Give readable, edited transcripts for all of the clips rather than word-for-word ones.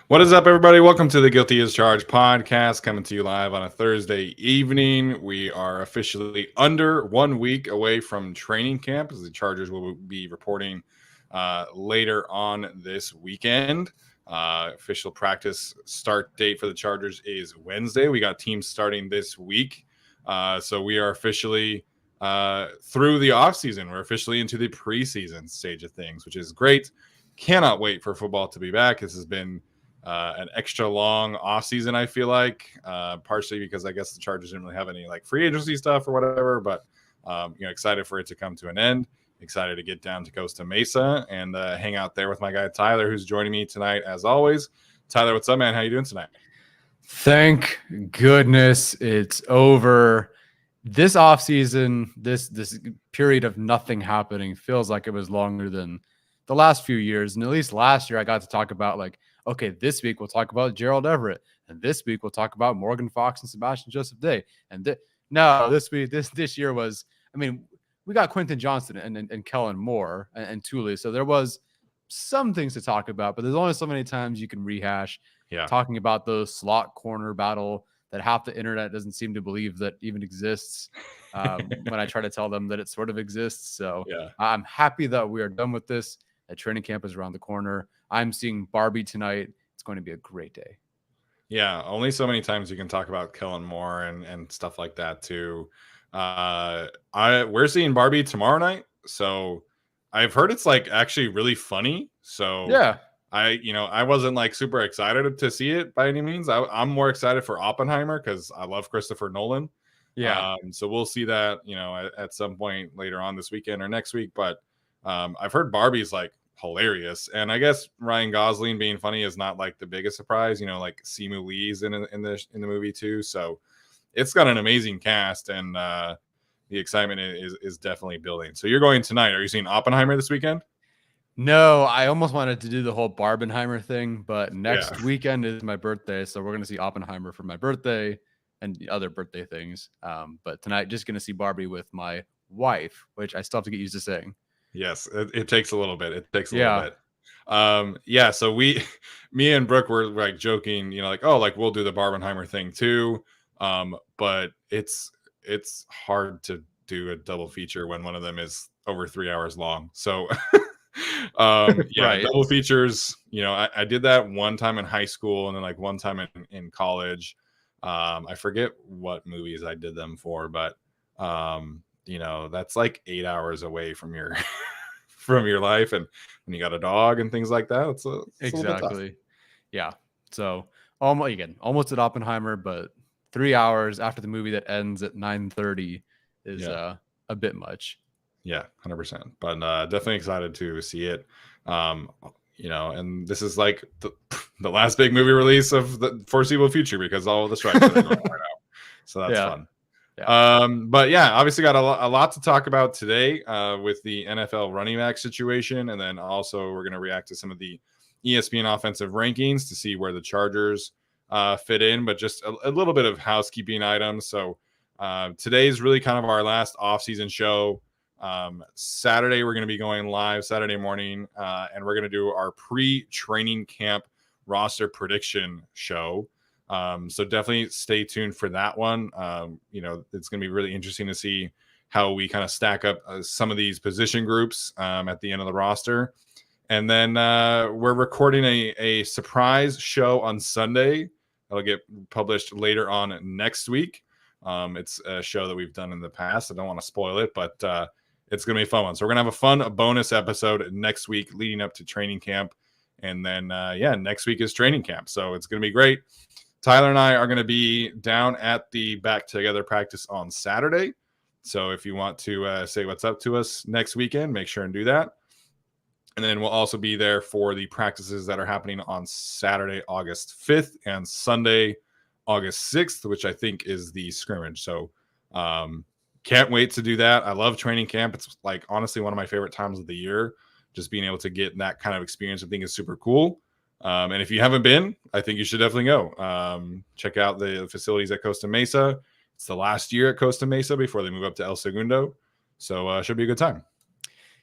What is up, everybody? Welcome to the Guilty as Charged podcast, coming to you live on a Thursday evening. We are officially under 1 week away from training camp, as the Chargers will be reporting later on this weekend. Official practice start date for the Chargers is Wednesday. We got teams starting this week. So we are officially through the offseason. We're officially into the preseason stage of things, which is great. Cannot wait for football to be back. This has been an extra long off season, I feel like, partially because I guess the Chargers didn't really have any like free agency stuff or whatever, but excited for it to come to an end. Excited to get down to Costa Mesa and hang out there with my guy Tyler, who's joining me tonight as always. Tyler, what's up, man? How you doing tonight? Thank goodness it's over. This offseason, this period of nothing happening feels like it was longer than the last few years. And at least last year I got to talk about like, okay, this week we'll talk about Gerald Everett, and this week we'll talk about Morgan Fox and Sebastian Joseph Day. And no, this year was, I mean, we got Quentin Johnston and Kellen Moore and Thule, so there was some things to talk about, but there's only so many times you can rehash talking about the slot corner battle that half the internet doesn't seem to believe that even exists when I try to tell them that it sort of exists. So I'm happy that we are done with this. That training camp is around the corner. I'm seeing Barbie tonight. It's going to be a great day. Yeah, only so many times you can talk about Kellen Moore and stuff like that too. We're seeing Barbie tomorrow night, so I've heard it's like actually really funny. So yeah, I wasn't like super excited to see it by any means. I'm more excited for Oppenheimer because I love Christopher Nolan. Yeah. So we'll see that at some point later on this weekend or next week. But I've heard Barbie's like hilarious, and I guess Ryan Gosling being funny is not like the biggest surprise. Like Simu Lee's in the movie too, so it's got an amazing cast, and the excitement is definitely building. So you're going tonight. Are you seeing Oppenheimer this weekend? No, I almost wanted to do the whole Barbenheimer thing, but next weekend is my birthday, so we're going to see Oppenheimer for my birthday and other birthday things. But tonight, just going to see Barbie with my wife, which I still have to get used to saying. Yes, it takes a little bit. It takes a little bit. So me and Brooke were like joking, like, oh, like we'll do the Barbenheimer thing too. But it's hard to do a double feature when one of them is over 3 hours long. So Right. Double features, I did that one time in high school and then like one time in college. I forget what movies I did them for, but that's like 8 hours away from your from your life, and when you got a dog and things like that, it's exactly. Yeah. So almost at Oppenheimer, but 3 hours after the movie that ends at 9:30 is a bit much. Yeah, 100%. But definitely excited to see it. And this is like the last big movie release of the foreseeable future because all of the strikes are going right now. So that's fun. Yeah. But yeah, obviously got a lot to talk about today with the NFL running back situation, and then also we're going to react to some of the ESPN offensive rankings to see where the Chargers fit in, but just a little bit of housekeeping items. So today's really kind of our last off-season show. Saturday we're going to be going live Saturday morning, and we're going to do our pre-training camp roster prediction show. So definitely stay tuned for that one. It's going to be really interesting to see how we kind of stack up some of these position groups at the end of the roster. And then we're recording a surprise show on Sunday. That'll get published later on next week. It's a show that we've done in the past. I don't want to spoil it, but it's going to be a fun one. So we're going to have a fun bonus episode next week leading up to training camp. And then, next week is training camp. So it's going to be great. Tyler and I are going to be down at the Back Together practice on Saturday. So if you want to say what's up to us next weekend, make sure and do that. And then we'll also be there for the practices that are happening on Saturday, August 5th and Sunday, August 6th, which I think is the scrimmage. So can't wait to do that. I love training camp. It's like honestly one of my favorite times of the year. Just being able to get that kind of experience, I think is super cool. And if you haven't been, I think you should definitely go. Check out the facilities at Costa Mesa. It's the last year at Costa Mesa before they move up to El Segundo. So it should be a good time.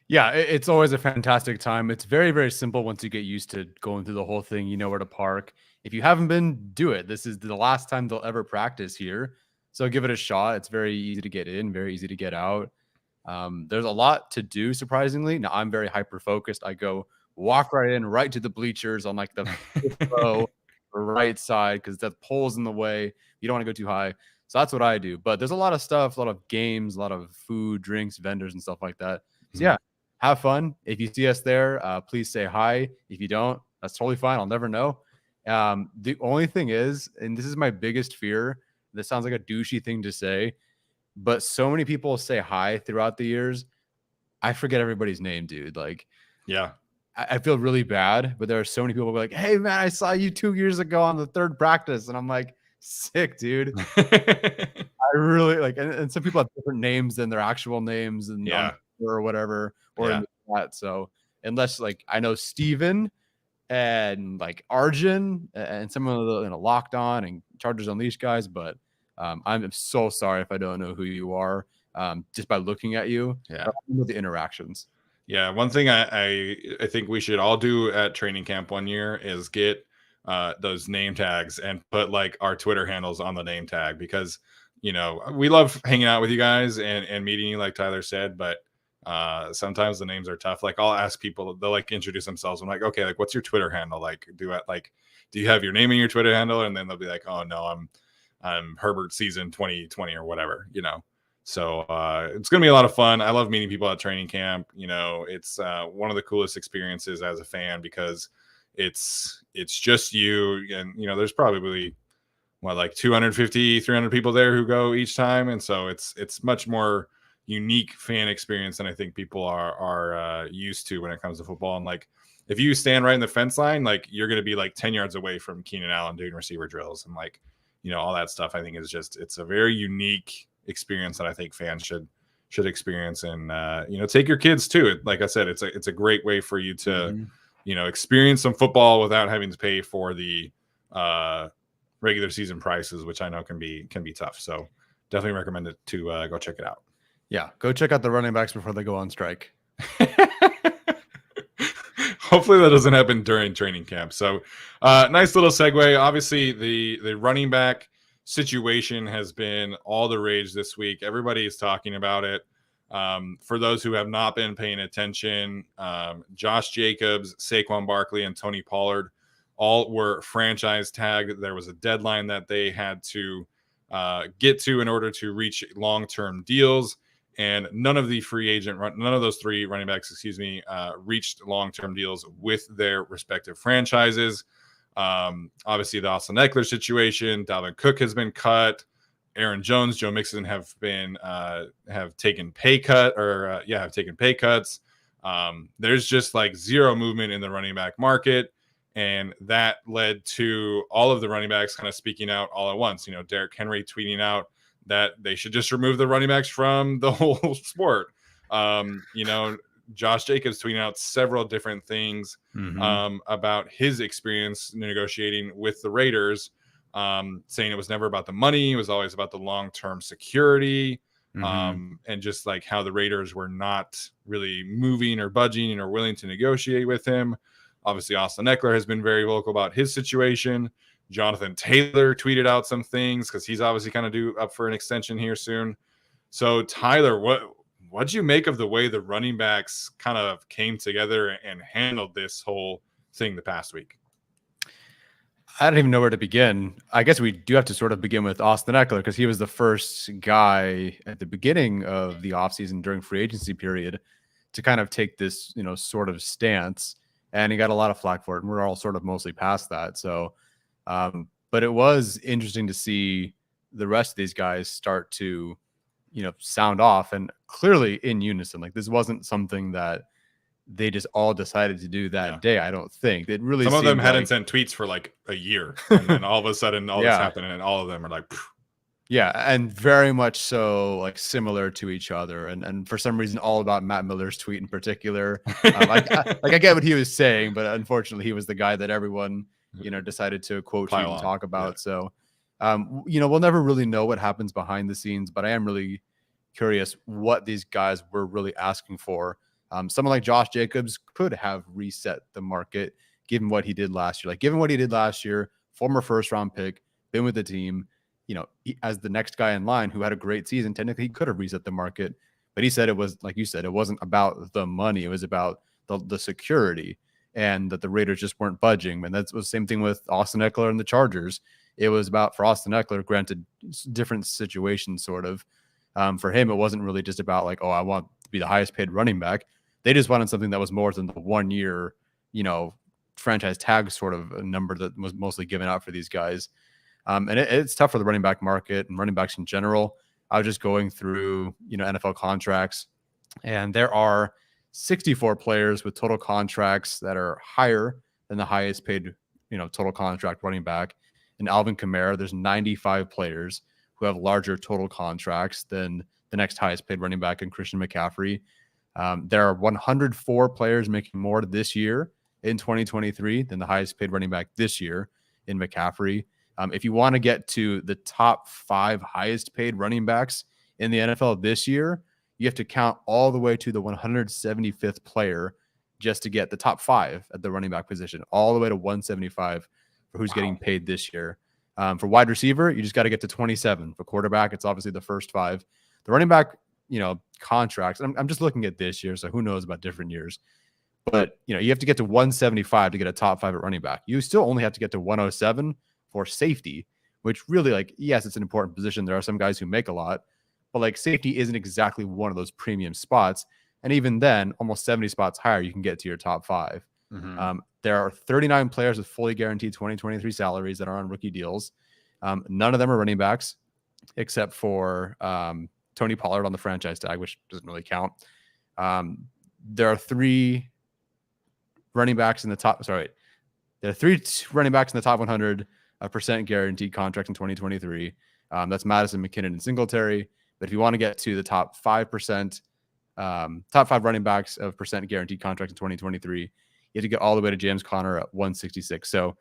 Yeah, it's always a fantastic time. It's very, very simple once you get used to going through the whole thing. You know where to park. If you haven't been, do it. This is the last time they'll ever practice here. So give it a shot. It's very easy to get in, very easy to get out. There's a lot to do, surprisingly. Now, I'm very hyper focused. I go walk right in, right to the bleachers on like the fifth row, right side, because the pole's in the way. You don't want to go too high. So that's what I do. But there's a lot of stuff, a lot of games, a lot of food, drinks, vendors, and stuff like that. So yeah, have fun. If you see us there, please say hi. If you don't, that's totally fine. I'll never know. The only thing is, and this is my biggest fear, this sounds like a douchey thing to say, but so many people say hi throughout the years. I forget everybody's name, dude. Like, Yeah. I feel really bad, but there are so many people who are like, hey, man, I saw you 2 years ago on the third practice. And I'm like, sick, dude. I really like, and some people have different names than their actual names and Yeah. or whatever, or in Yeah. the chat. So unless like I know Steven and like Arjun and some of the Locked On and Chargers Unleashed guys, but I'm so sorry if I don't know who you are just by looking at you. Yeah. But I know the interactions. Yeah, one thing I think we should all do at training camp one year is get those name tags and put like our Twitter handles on the name tag, because you know we love hanging out with you guys and meeting you, like Tyler said, but sometimes the names are tough. Like I'll ask people, they'll like introduce themselves. I'm like, okay, like what's your Twitter handle? Like do you have your name in your Twitter handle? And then they'll be like, oh no, I'm Herbert season 2020 or whatever, you know. So it's going to be a lot of fun. I love meeting people at training camp. You know, it's one of the coolest experiences as a fan, because it's just you. And, you know, there's probably like 250, 300 people there who go each time. And so it's much more unique fan experience than I think people are used to when it comes to football. And like, if you stand right in the fence line, like you're going to be like 10 yards away from Keenan Allen doing receiver drills and like, you know, all that stuff. I think is just, it's a very unique experience that I think fans should experience, and you know, take your kids too. Like I said, it's a great way for you to you know, experience some football without having to pay for the regular season prices, which I know can be tough. So definitely recommend it to go check it out. Yeah, go check out the running backs before they go on strike. Hopefully that doesn't happen during training camp. So nice little segue. Obviously the running back situation has been all the rage this week. Everybody is talking about it. For those who have not been paying attention, Josh Jacobs, Saquon Barkley, and Tony Pollard all were franchise tagged. There was a deadline that they had to get to in order to reach long-term deals, and none of those three running backs, reached long-term deals with their respective franchises. Obviously the Austin Ekeler situation, Dalvin Cook has been cut. Aaron Jones, Joe Mixon have taken pay cuts. There's just like zero movement in the running back market. And that led to all of the running backs kind of speaking out all at once. You know, Derrick Henry tweeting out that they should just remove the running backs from the whole sport. You know, Josh Jacobs tweeting out several different things about his experience negotiating with the Raiders, saying it was never about the money. It was always about the long-term security, and just like how the Raiders were not really moving or budging or willing to negotiate with him. Obviously, Austin Ekeler has been very vocal about his situation. Jonathan Taylor tweeted out some things because he's obviously kind of due up for an extension here soon. So, Tyler, what'd you make of the way the running backs kind of came together and handled this whole thing the past week? I don't even know where to begin. I guess we do have to sort of begin with Austin Ekeler, because he was the first guy at the beginning of the offseason during free agency period to kind of take this, you know, sort of stance. And he got a lot of flack for it. And we're all sort of mostly past that. So, but it was interesting to see the rest of these guys start to, you know, sound off, and clearly in unison. Like, this wasn't something that they just all decided to do that day. I don't think it really. Some of them hadn't sent tweets for like a year, and then all of a sudden, all this happened, and all of them are like, phew. Yeah, and very much so, like, similar to each other, and for some reason, all about Matt Miller's tweet in particular. I get what he was saying, but unfortunately, he was the guy that everyone, you know, decided to quote tweet and talk about. Yeah. So, you know, we'll never really know what happens behind the scenes, but I am really curious what these guys were really asking for. Someone like Josh Jacobs could have reset the market given what he did last year. Like, given what he did last year, former first round pick, been with the team, as the next guy in line who had a great season, technically he could have reset the market. But he said it was, like you said, it wasn't about the money. It was about the security, and that the Raiders just weren't budging. And that was the same thing with Austin Ekeler and the Chargers. It was about, for Austin Ekeler, granted, different situation sort of. For him, it wasn't really just about like, oh, I want to be the highest paid running back. They just wanted something that was more than the 1 year, franchise tag sort of a number that was mostly given out for these guys. And it's tough for the running back market and running backs in general. I was just going through, NFL contracts, and there are 64 players with total contracts that are higher than the highest paid, total contract running back. In Alvin Kamara, there's 95 players who have larger total contracts than the next highest paid running back in Christian McCaffrey. There are 104 players making more this year in 2023 than the highest paid running back this year in McCaffrey. If you want to get to the top 5 highest paid running backs in the NFL this year, you have to count all the way to the 175th player just to get the top 5 at the running back position, all the way to 175 for who's getting paid this year. For wide receiver, you just got to get to 27. For quarterback, it's obviously the first 5. The running back, contracts, I'm just looking at this year, so who knows about different years. But, you have to get to 175 to get a top 5 at running back. You still only have to get to 107 for safety, which really, yes, it's an important position. There are some guys who make a lot, but safety isn't exactly one of those premium spots. And even then, almost 70 spots higher, you can get to your top 5. Mm-hmm. There are 39 players with fully guaranteed 2023 salaries that are on rookie deals. None of them are running backs, except for Tony Pollard on the franchise tag, which doesn't really count. There are 3 running backs in the top. Sorry, there are 3 running backs in the top 100 percent guaranteed contract in 2023. That's Madison, McKinnon, and Singletary. But if you want to get to the top 5%, top 5 running backs of percent guaranteed contract in 2023, you have to get all the way to James Conner at 166. So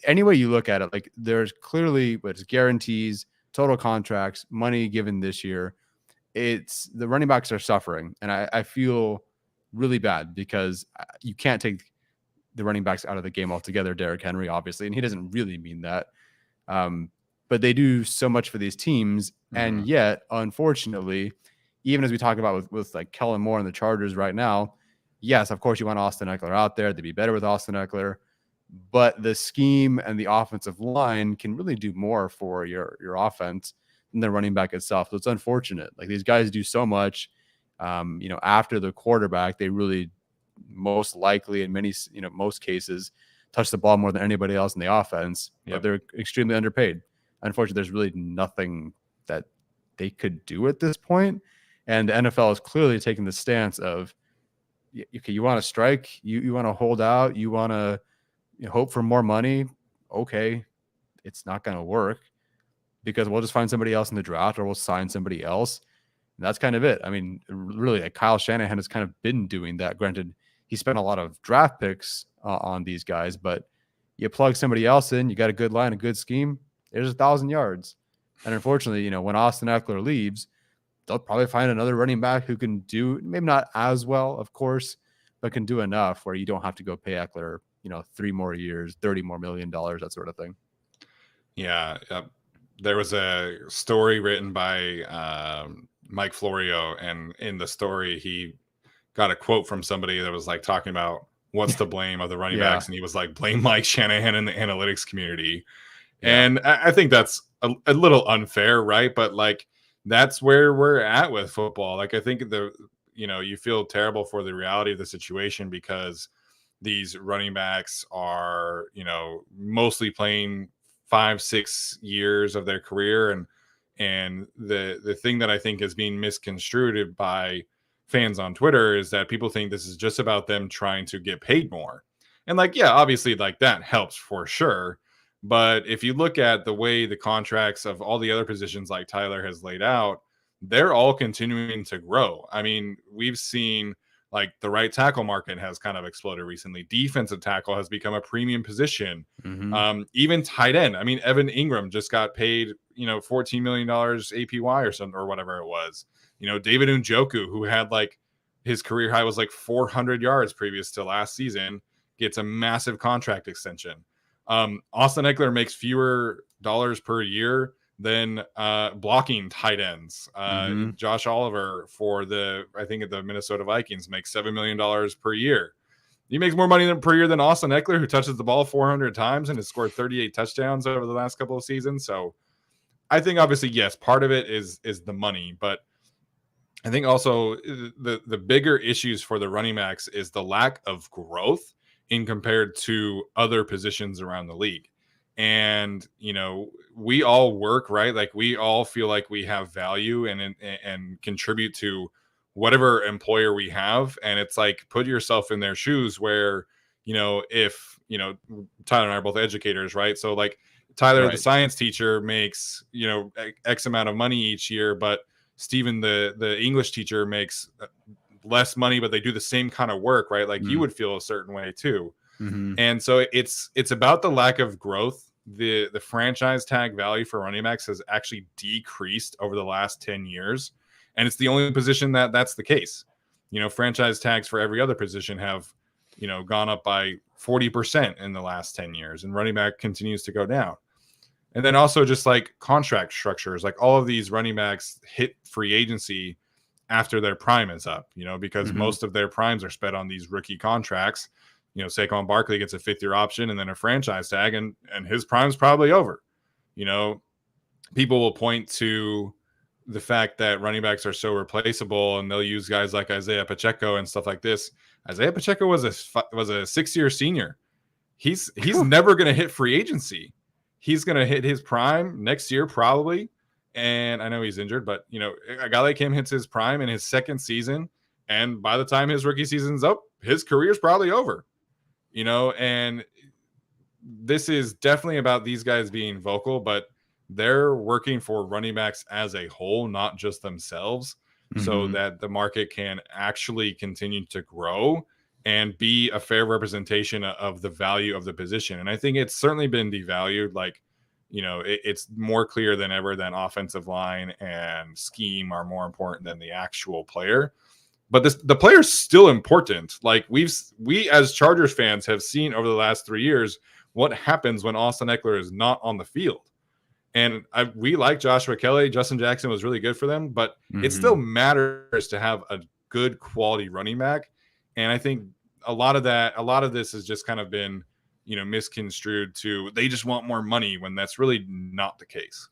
any way you look at it, there's clearly what's guarantees, total contracts, money given this year. It's the running backs are suffering. And I feel really bad because you can't take the running backs out of the game altogether. Derrick Henry, obviously, and he doesn't really mean that. But they do so much for these teams. Mm-hmm. And yet, unfortunately, even as we talk about with Kellen Moore and the Chargers right now, yes, of course, you want Austin Ekeler out there. They'd be better with Austin Ekeler. But the scheme and the offensive line can really do more for your offense than the running back itself. So it's unfortunate. These guys do so much. After the quarterback, they really most likely in many, most cases, touch the ball more than anybody else in the offense. Yep. But they're extremely underpaid. Unfortunately, there's really nothing that they could do at this point. And the NFL is clearly taking the stance of, okay, you want to strike, you want to hold out, you want to hope for more money. Okay, it's not going to work because we'll just find somebody else in the draft or we'll sign somebody else. And that's kind of it. I mean, really, Kyle Shanahan has kind of been doing that. Granted, he spent a lot of draft picks on these guys, but you plug somebody else in, you got a good line, a good scheme, there's 1,000 yards. And unfortunately, when Austin Ekeler leaves, they'll probably find another running back who can do, maybe not as well, of course, but can do enough where you don't have to go pay Ekeler, 3 more years, $30 more million, that sort of thing. Yeah. There was a story written by Mike Florio, and in the story, he got a quote from somebody that was talking about what's to blame of the running backs. And he was blame Mike Shanahan in the analytics community. Yeah. And I think that's a little unfair, right? But that's where we're at with football. I think you feel terrible for the reality of the situation because these running backs are, mostly playing 5-6 years of their career. And the thing that I think is being misconstrued by fans on Twitter is that people think this is just about them trying to get paid more. And obviously that helps for sure. But if you look at the way the contracts of all the other positions like Tyler has laid out, they're all continuing to grow. I mean, we've seen the right tackle market has kind of exploded recently. Defensive tackle has become a premium position. Mm-hmm. Even tight end. I mean, Evan Ingram just got paid, $14 million APY or something or whatever it was. David Njoku, who had his career high was like 400 yards previous to last season, gets a massive contract extension. Austin Ekeler makes fewer dollars per year than blocking tight ends. Josh Oliver for I think the Minnesota Vikings makes $7 million per year. He makes more money per year than Austin Ekeler, who touches the ball 400 times and has scored 38 touchdowns over the last couple of seasons. So I think obviously, yes, part of it is the money, but I think also the bigger issues for the running backs is the lack of growth in compared to other positions around the league. And, you know, we all work, right? Like we all feel like we have value and contribute to whatever employer we have. And it's like, put yourself in their shoes where, you know, if, you know, Tyler and I are both educators, right? So like Tyler, the science teacher makes, you know, X amount of money each year, but Steven, the English teacher, makes less money, but they do the same kind of work, right? Like you would feel a certain way too. And so it's about the lack of growth. The franchise tag value for running backs has actually decreased over the last 10 years. And it's the only position that's the case. You know, franchise tags for every other position have, you know, gone up by 40% in the last 10 years, and running back continues to go down. And then also just like contract structures, like all of these running backs hit free agency after their prime is up, you know, because most of their primes are spent on these rookie contracts. You know, Saquon Barkley gets a 5th-year option and then a franchise tag, and his prime's probably over. You know, people will point to the fact that running backs are so replaceable, and they'll use guys like Isaiah Pacheco and stuff like this. Isaiah Pacheco was a 6-year senior. He's never going to hit free agency. He's going to hit his prime next year probably. And I know he's injured, but, you know, a guy like him hits his prime in his 2nd season. And by the time his rookie season's up, his career's probably over, you know, and this is definitely about these guys being vocal, but they're working for running backs as a whole, not just themselves, so that the market can actually continue to grow and be a fair representation of the value of the position. And I think it's certainly been devalued. Like, you know, it's more clear than ever that offensive line and scheme are more important than the actual player. But the player's still important. Like we as Chargers fans have seen over the last 3 years what happens when Austin Ekeler is not on the field. And we like Joshua Kelly. Justin Jackson was really good for them, but it still matters to have a good quality running back. And I think a lot of this has just kind of been, you know, misconstrued to they just want more money, when that's really not the case.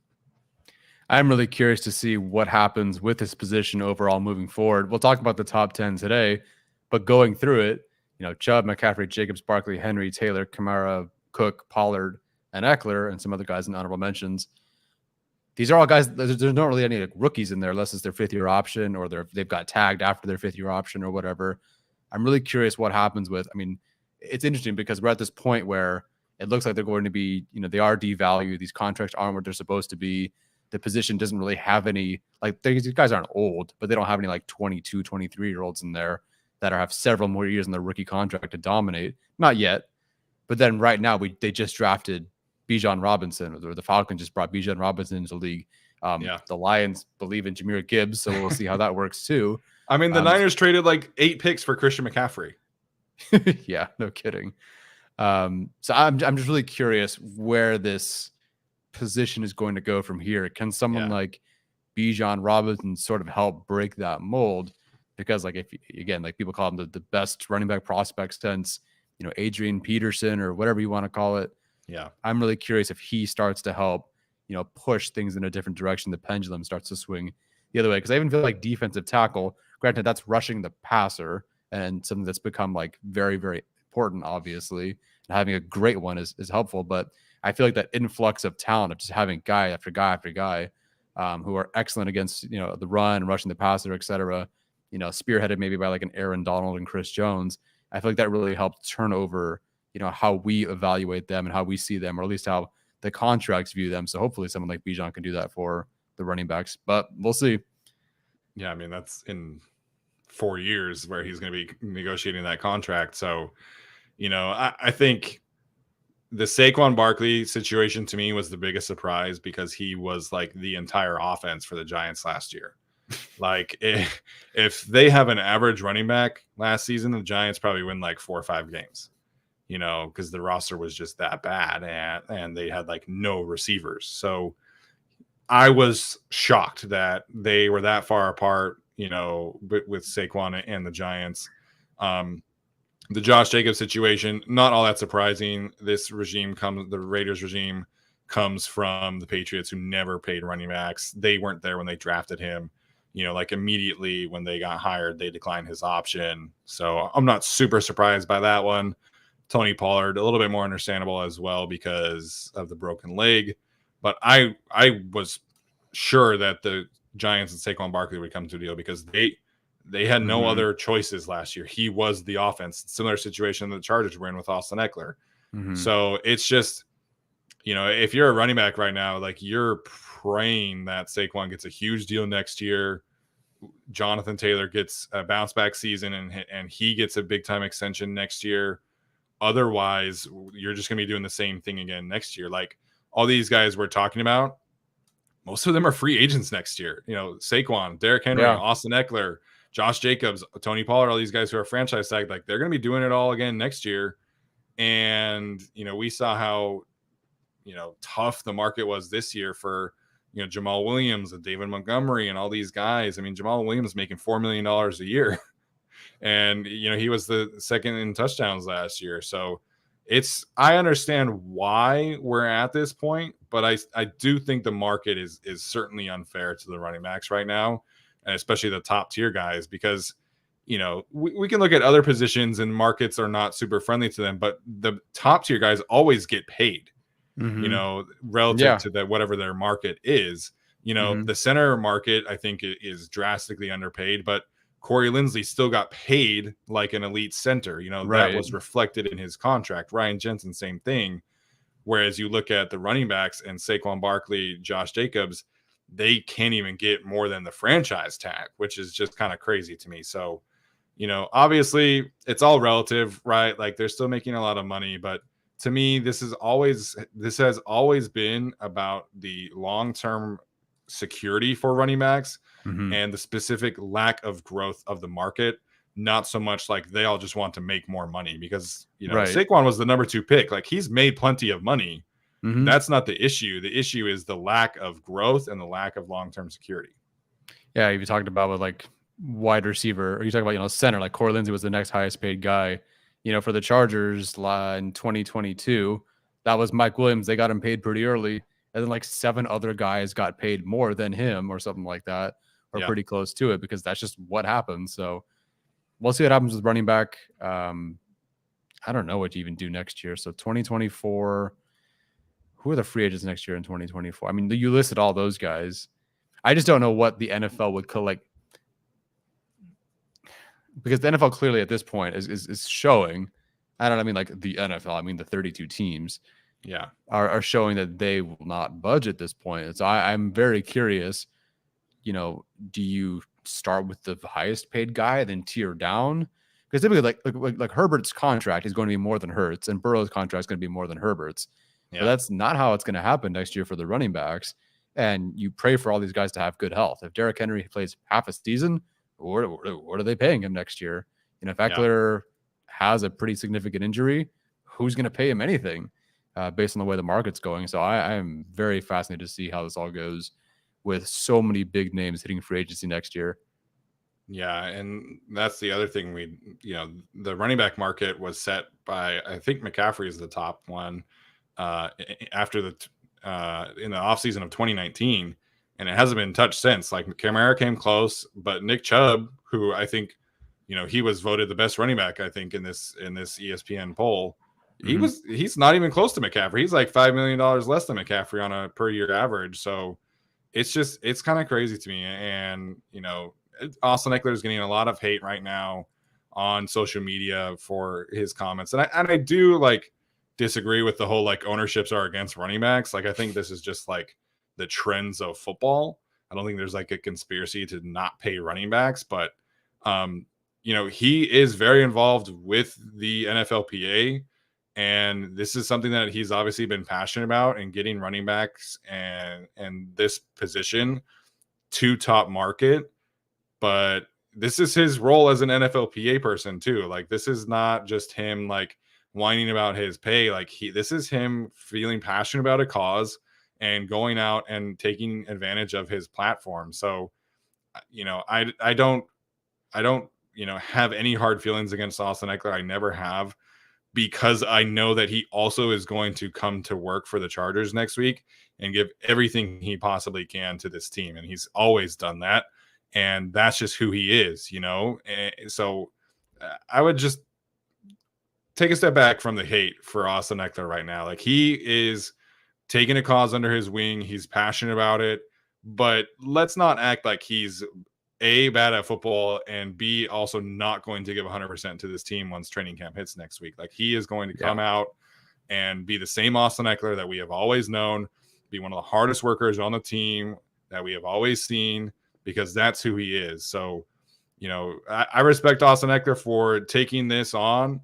I'm really curious to see what happens with this position overall moving forward. We'll talk about the top 10 today, but going through it, you know, Chubb, McCaffrey, Jacobs, Barkley, Henry, Taylor, Kamara, Cook, Pollard, and Ekeler, and some other guys in honorable mentions. These are all guys. There's not really any like rookies in there, unless it's their 5th-year option or they've got tagged after their 5th-year option or whatever. I'm really curious what happens with. I mean, it's interesting because we're at this point where it looks like they're going to be, you know, they are devalued. These contracts aren't what they're supposed to be. The position doesn't really have any, like, these guys aren't old, but they don't have any like 22, 23-year-olds in there that have several more years in their rookie contract to dominate. Not yet. But then right now, they just drafted Bijan Robinson, or the Falcons just brought Bijan Robinson into the league. The Lions believe in Jahmyr Gibbs, so we'll see how that works too. I mean, the Niners traded like 8 picks for Christian McCaffrey. Yeah, no kidding. So I'm just really curious where this position is going to go from here. Can someone like Bijan Robinson sort of help break that mold? Because like, if again, like people call him the best running back prospect since, you know, Adrian Peterson or whatever you want to call it. Yeah. I'm really curious if he starts to help, you know, push things in a different direction. The pendulum starts to swing the other way. Because I even feel like defensive tackle, granted, that's rushing the passer and something that's become like very, very important, obviously. And having a great one is helpful. But I feel like that influx of talent of just having guy after guy after guy who are excellent against, you know, the run, rushing the passer, et cetera, you know, spearheaded maybe by like an Aaron Donald and Chris Jones. I feel like that really helped turn over, you know, how we evaluate them and how we see them, or at least how the contracts view them. So hopefully someone like Bijan can do that for the running backs, but we'll see. Yeah, I mean, that's in 4 years where he's going to be negotiating that contract. So, you know, I think the Saquon Barkley situation to me was the biggest surprise because he was like the entire offense for the Giants last year. Like if they have an average running back last season, the Giants probably win like 4 or 5 games, because the roster was just that bad, and they had like no receivers. So I was shocked that they were that far apart, with Saquon and the Giants. The Josh Jacobs situation, not all that surprising. The Raiders regime comes from the Patriots, who never paid running backs. They weren't there when they drafted him. Like immediately when they got hired, they declined his option. So I'm not super surprised by that one. Tony Pollard, a little bit more understandable as well because of the broken leg. But I was sure that the Giants and Saquon Barkley would come to a deal because they had no other choices last year. He was the offense. Similar situation that the Chargers were in with Austin Ekeler. So it's just, if you're a running back right now, like you're praying that Saquon gets a huge deal next year. Jonathan Taylor gets a bounce back season and he gets a big time extension next year. Otherwise, you're just going to be doing the same thing again next year. Like all these guys we're talking about, most of them are free agents next year. Saquon, Derrick Henry, Austin Ekeler, Josh Jacobs, Tony Pollard, all these guys who are franchise tagged, like they're going to be doing it all again next year. And, we saw how, tough the market was this year for, Jamal Williams and David Montgomery and all these guys. I mean, Jamal Williams making $4 million a year. And, he was the second in touchdowns last year. So I understand why we're at this point, but I do think the market is certainly unfair to the running backs right now, and especially the top tier guys, because, we can look at other positions and markets are not super friendly to them, but the top tier guys always get paid, relative to whatever their market is. The center market, I think, is drastically underpaid, but Corey Linsley still got paid like an elite center. That was reflected in his contract. Ryan Jensen, same thing. Whereas you look at the running backs and Saquon Barkley, Josh Jacobs, they can't even get more than the franchise tag, which is just kind of crazy to me. So, obviously it's all relative, right? Like they're still making a lot of money, but to me, this has always been about the long-term security for running backs and the specific lack of growth of the market. Not so much like they all just want to make more money because, Saquon was the number 2 pick. Like he's made plenty of money. That's not the issue. The issue is the lack of growth and the lack of long-term security. Yeah. You talked about with like wide receiver, or you talk about, center, like Corey Lindsey was the next highest paid guy, for the Chargers in 2022. That was Mike Williams. They got him paid pretty early. And then like 7 other guys got paid more than him or something like that, or pretty close to it, because that's just what happens. So we'll see what happens with running back. I don't know what you even do next year. So 2024, who are the free agents next year in 2024? I mean, you listed all those guys. I just don't know what the NFL would collect, because the NFL clearly at this point is showing, I don't mean like the NFL, I mean the 32 teams are showing that they will not budge at this point. So I'm very curious, do you start with the highest paid guy, then tier down? Because typically like Herbert's contract is going to be more than Hurts, and Burrow's contract is going to be more than Herbert's. But that's not how it's going to happen next year for the running backs. And you pray for all these guys to have good health. If Derrick Henry plays half a season, what are they paying him next year? If Ekeler has a pretty significant injury, who's going to pay him anything based on the way the market's going? So I am very fascinated to see how this all goes with so many big names hitting free agency next year. Yeah, and that's the other thing. The running back market was set by, I think McCaffrey is the top one after in the offseason of 2019. And it hasn't been touched since. Like Kamara came close, but Nick Chubb, who I think, he was voted the best running back, I think, in this ESPN poll, he's not even close to McCaffrey. He's like $5 million less than McCaffrey on a per year average. So it's kind of crazy to me. And, Austin Ekeler is getting a lot of hate right now on social media for his comments. And I do like disagree with the whole like ownerships are against running backs. Like I think this is just like the trends of football. I don't think there's like a conspiracy to not pay running backs, but he is very involved with the NFLPA, and this is something that he's obviously been passionate about, and getting running backs and this position to top market but this is his role as an NFLPA person too. Like, this is not just him like whining about his pay. Like, this is him feeling passionate about a cause and going out and taking advantage of his platform. So, I don't have any hard feelings against Austin Ekeler. I never have, because I know that he also is going to come to work for the Chargers next week and give everything he possibly can to this team. And he's always done that. And that's just who he is, And so I would just take a step back from the hate for Austin Ekeler right now. Like, he is taking a cause under his wing. He's passionate about it, but let's not act like he's A, bad at football, and B, also not going to give 100% to this team once training camp hits next week. Like, he is going to come out and be the same Austin Ekeler that we have always known, be one of the hardest workers on the team that we have always seen, because that's who he is. So, I respect Austin Ekeler for taking this on,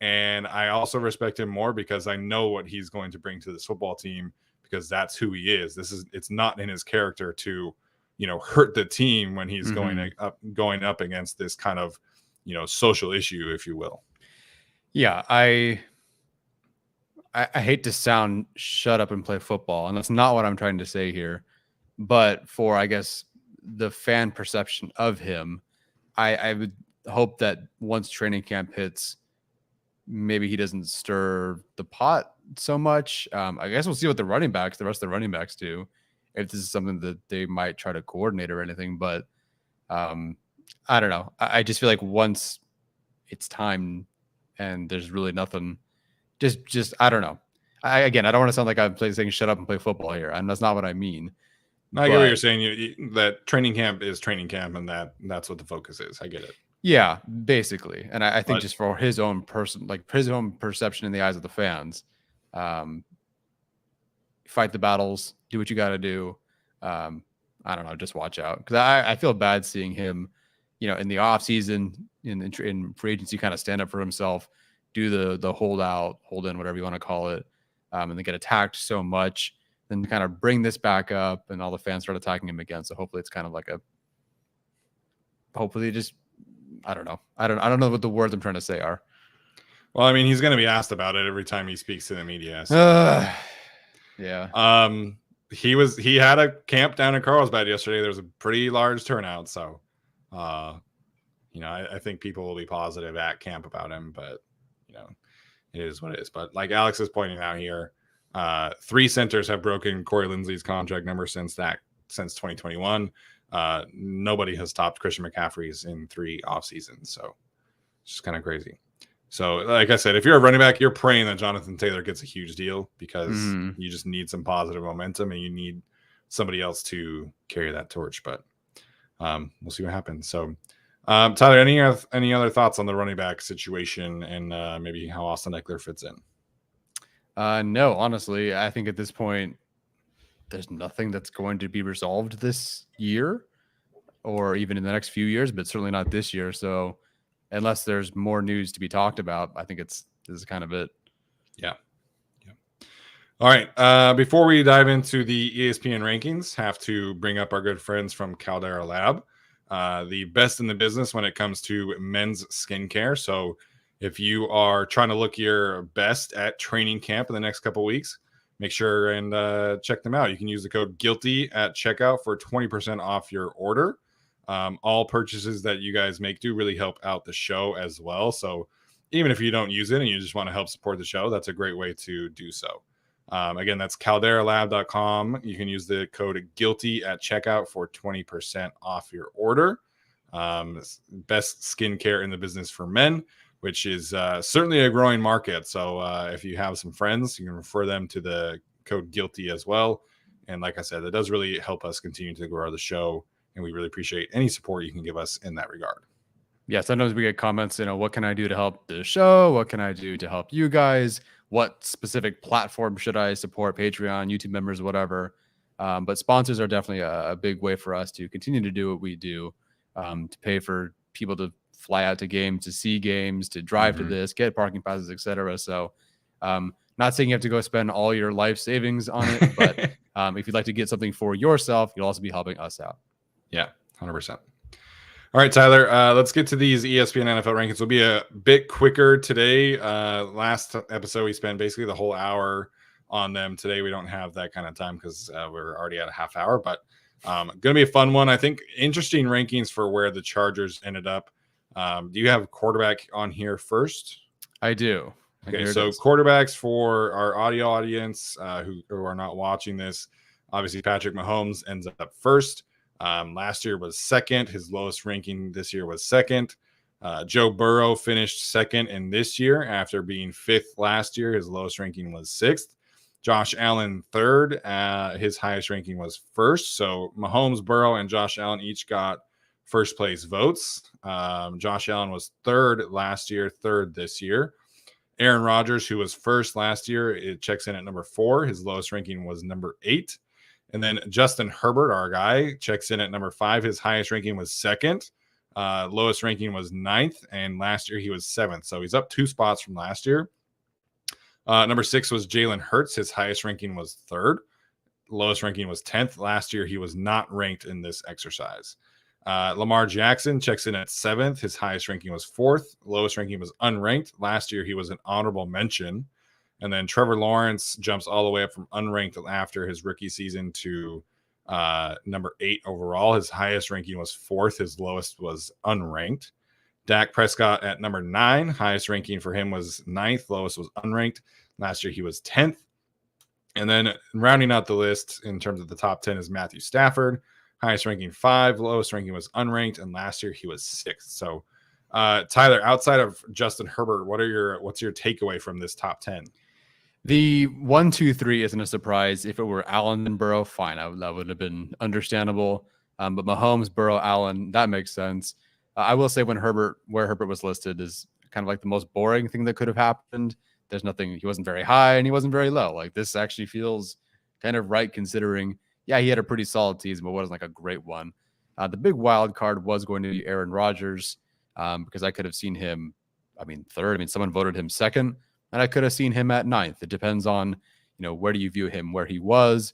and I also respect him more because I know what he's going to bring to this football team, because that's who he is. It's not in his character to hurt the team when he's going up against this kind of, social issue, if you will. Yeah, I hate to sound shut up and play football, and that's not what I'm trying to say here. But for, I guess, the fan perception of him, I would hope that once training camp hits, maybe he doesn't stir the pot so much. I guess we'll see what the rest of the running backs do, if this is something that they might try to coordinate or anything. But I don't know. I just feel like once it's time and there's really nothing, just I don't know. I don't want to sound like I'm saying shut up and play football here, and that's not what I mean. I get what you're saying. That training camp is training camp, and that's what the focus is. I get it. Yeah, basically. And I think just for his own his own perception in the eyes of the fans, fight the battles, do what you got to do. I don't know, just watch out, because I feel bad seeing him, in the off season, in free agency, kind of stand up for himself, do the hold in, whatever you want to call it, and then get attacked so much, then kind of bring this back up, and all the fans start attacking him again. So hopefully it's kind of like just, I don't know. I don't know what the words I'm trying to say are. Well, I mean, he's going to be asked about it every time he speaks to the media. So. Yeah. He had a camp down in Carlsbad yesterday. There was a pretty large turnout. So, I think people will be positive at camp about him, but it is what it is. But like Alex is pointing out here, 3 centers have broken Corey Linsley's contract number since 2021. Nobody has topped Christian McCaffrey's in 3 off seasons. So it's just kind of crazy. So like I said, if you're a running back, you're praying that Jonathan Taylor gets a huge deal, because you just need some positive momentum and you need somebody else to carry that torch. But we'll see what happens. So Tyler, any other thoughts on the running back situation and maybe how Austin Ekeler fits in? No, honestly, I think at this point, there's nothing that's going to be resolved this year or even in the next few years, but certainly not this year. So unless there's more news to be talked about, I think this is kind of it. Yeah. All right. Before we dive into the ESPN rankings, have to bring up our good friends from Caldera Lab, the best in the business when it comes to men's skincare. So if you are trying to look your best at training camp in the next couple of weeks, make sure and check them out. You can use the code GUILTY at checkout for 20% off your order. All purchases that you guys make do really help out the show as well. So even if you don't use it and you just want to help support the show, that's a great way to do so. Again, that's calderalab.com. You can use the code GUILTY at checkout for 20% off your order. Best skincare in the business for men, which is certainly a growing market. So if you have some friends, you can refer them to the code GUILTY as well. And like I said, it does really help us continue to grow the show. And we really appreciate any support you can give us in that regard. Yeah, sometimes we get comments, what can I do to help the show? What can I do to help you guys? What specific platform should I support? Patreon, YouTube members, whatever. But sponsors are definitely a big way for us to continue to do what we do, to pay for people to fly out to games, to see games, to drive to this, get parking passes, etc. So not saying you have to go spend all your life savings on it, but if you'd like to get something for yourself, you'll also be helping us out. Yeah, 100%. All right, Tyler, let's get to these ESPN NFL rankings. We'll be a bit quicker today. Last episode, we spent basically the whole hour on them. Today, we don't have that kind of time because we're already at a half hour, but going to be a fun one. I think interesting rankings for where the Chargers ended up. Do you have quarterback on here first? I do. Okay, so quarterbacks for our audio audience who are not watching this, obviously Patrick Mahomes ends up first. Last year was second. His lowest ranking this year was second. Joe Burrow finished second in this year after being fifth last year. His lowest ranking was sixth. Josh Allen third. His highest ranking was first. So Mahomes, Burrow, and Josh Allen each got first place votes. Josh Allen was third last year, third this year. Aaron Rodgers, who was first last year, it checks in at number 4. His lowest ranking was number 8. And then Justin Herbert, our guy, checks in at number 5. His highest ranking was second. Lowest ranking was 9th. And last year he was 7th. So he's up 2 spots from last year. Number 6 was Jalen Hurts. His highest ranking was 3rd. Lowest ranking was 10th. Last year he was not ranked in this exercise. Lamar Jackson checks in at 7th. His highest ranking was 4th. Lowest ranking was unranked. Last year he was an honorable mention. And then Trevor Lawrence jumps all the way up from unranked after his rookie season to number 8 overall. His highest ranking was 4th. His lowest was unranked. Dak Prescott at number 9. Highest ranking for him was 9th. Lowest was unranked. Last year he was 10th. And then rounding out the list in terms of the top 10 is Matthew Stafford. Highest ranking 5. Lowest ranking was unranked. And last year he was 6th. So Tyler, outside of Justin Herbert, what's your takeaway from this top 10? The 1, 2, 3 isn't a surprise. If it were Allen and Burrow, fine. That would have been understandable. But Mahomes, Burrow, Allen, that makes sense. I will say where Herbert was listed is kind of like the most boring thing that could have happened. There's nothing. He wasn't very high and he wasn't very low. Like, this actually feels kind of right considering, yeah, he had a pretty solid season, but wasn't like a great one. The big wild card was going to be Aaron Rodgers because I could have seen him, third. Someone voted him second. And I could have seen him at 9th. It depends on, where do you view him, where he was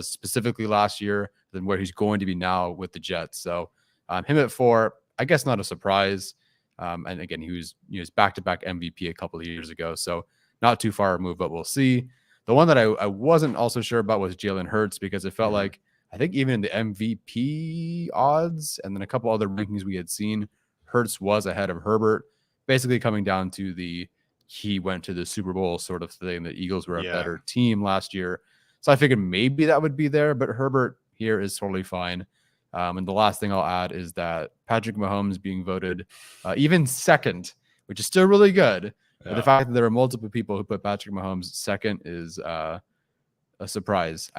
specifically last year, then where he's going to be now with the Jets. So him at 4, I guess not a surprise. And again, he was back-to-back MVP a couple of years ago. So not too far removed, but we'll see. The one that I wasn't also sure about was Jalen Hurts because it felt like, I think even in the MVP odds and then a couple other rankings we had seen, Hurts was ahead of Herbert, basically coming down to he went to the Super Bowl sort of thing. The Eagles were a better team last year. So I figured maybe that would be there, but Herbert here is totally fine. And the last thing I'll add is that Patrick Mahomes being voted even second, which is still really good. Yeah. But the fact that there are multiple people who put Patrick Mahomes second is a surprise.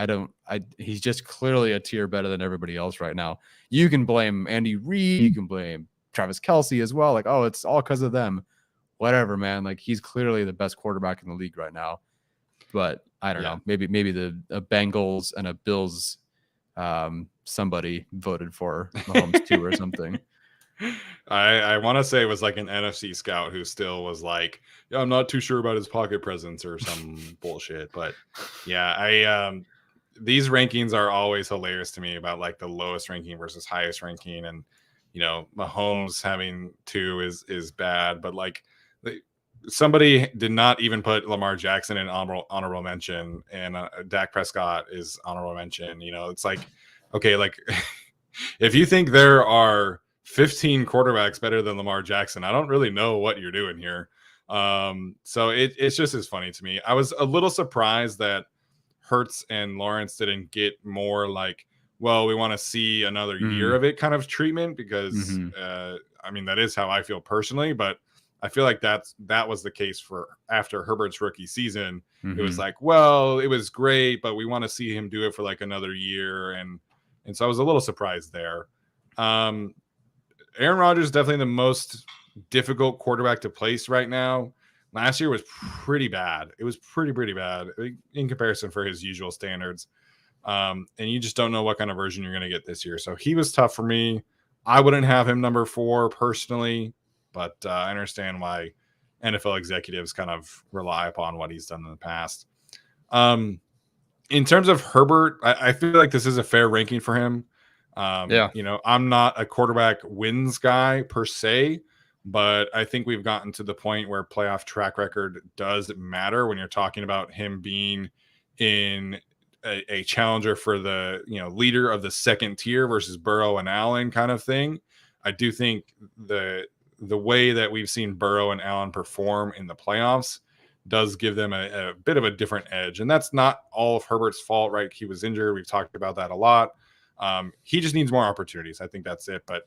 He's just clearly a tier better than everybody else right now. You can blame Andy Reid. You can blame Travis Kelce as well. Like, oh, it's all because of them. Whatever, man. Like, he's clearly the best quarterback in the league right now. But I don't know. Maybe the Bengals and a Bills somebody voted for Mahomes too or something. I want to say it was like an NFC scout who still was like, yeah, I'm not too sure about his pocket presence or some bullshit. But yeah, these rankings are always hilarious to me about like the lowest ranking versus highest ranking. And, Mahomes having 2 is bad, but like, somebody did not even put Lamar Jackson in honorable mention, and Dak Prescott is honorable mention. It's like, okay, like if you think there are 15 quarterbacks better than Lamar Jackson, I don't really know what you're doing here. So it's just as funny to me. I was a little surprised that Hurts and Lawrence didn't get more like, well, we want to see another year of it kind of treatment because that is how I feel personally, but I feel like that was the case for after Herbert's rookie season. It was like, well, it was great, but we want to see him do it for like another year. And so I was a little surprised there. Aaron Rodgers is definitely the most difficult quarterback to place right now. Last year was pretty bad. It was pretty bad in comparison for his usual standards. And you just don't know what kind of version you're going to get this year. So he was tough for me. I wouldn't have him number 4 personally. But I understand why NFL executives kind of rely upon what he's done in the past. In terms of Herbert, I feel like this is a fair ranking for him. Yeah. I'm not a quarterback wins guy per se, but I think we've gotten to the point where playoff track record does matter when you're talking about him being in a challenger for the leader of the second tier versus Burrow and Allen kind of thing. I do think the way that we've seen Burrow and Allen perform in the playoffs does give them a bit of a different edge. And that's not all of Herbert's fault, right? He was injured. We've talked about that a lot. He just needs more opportunities. I think that's it. But,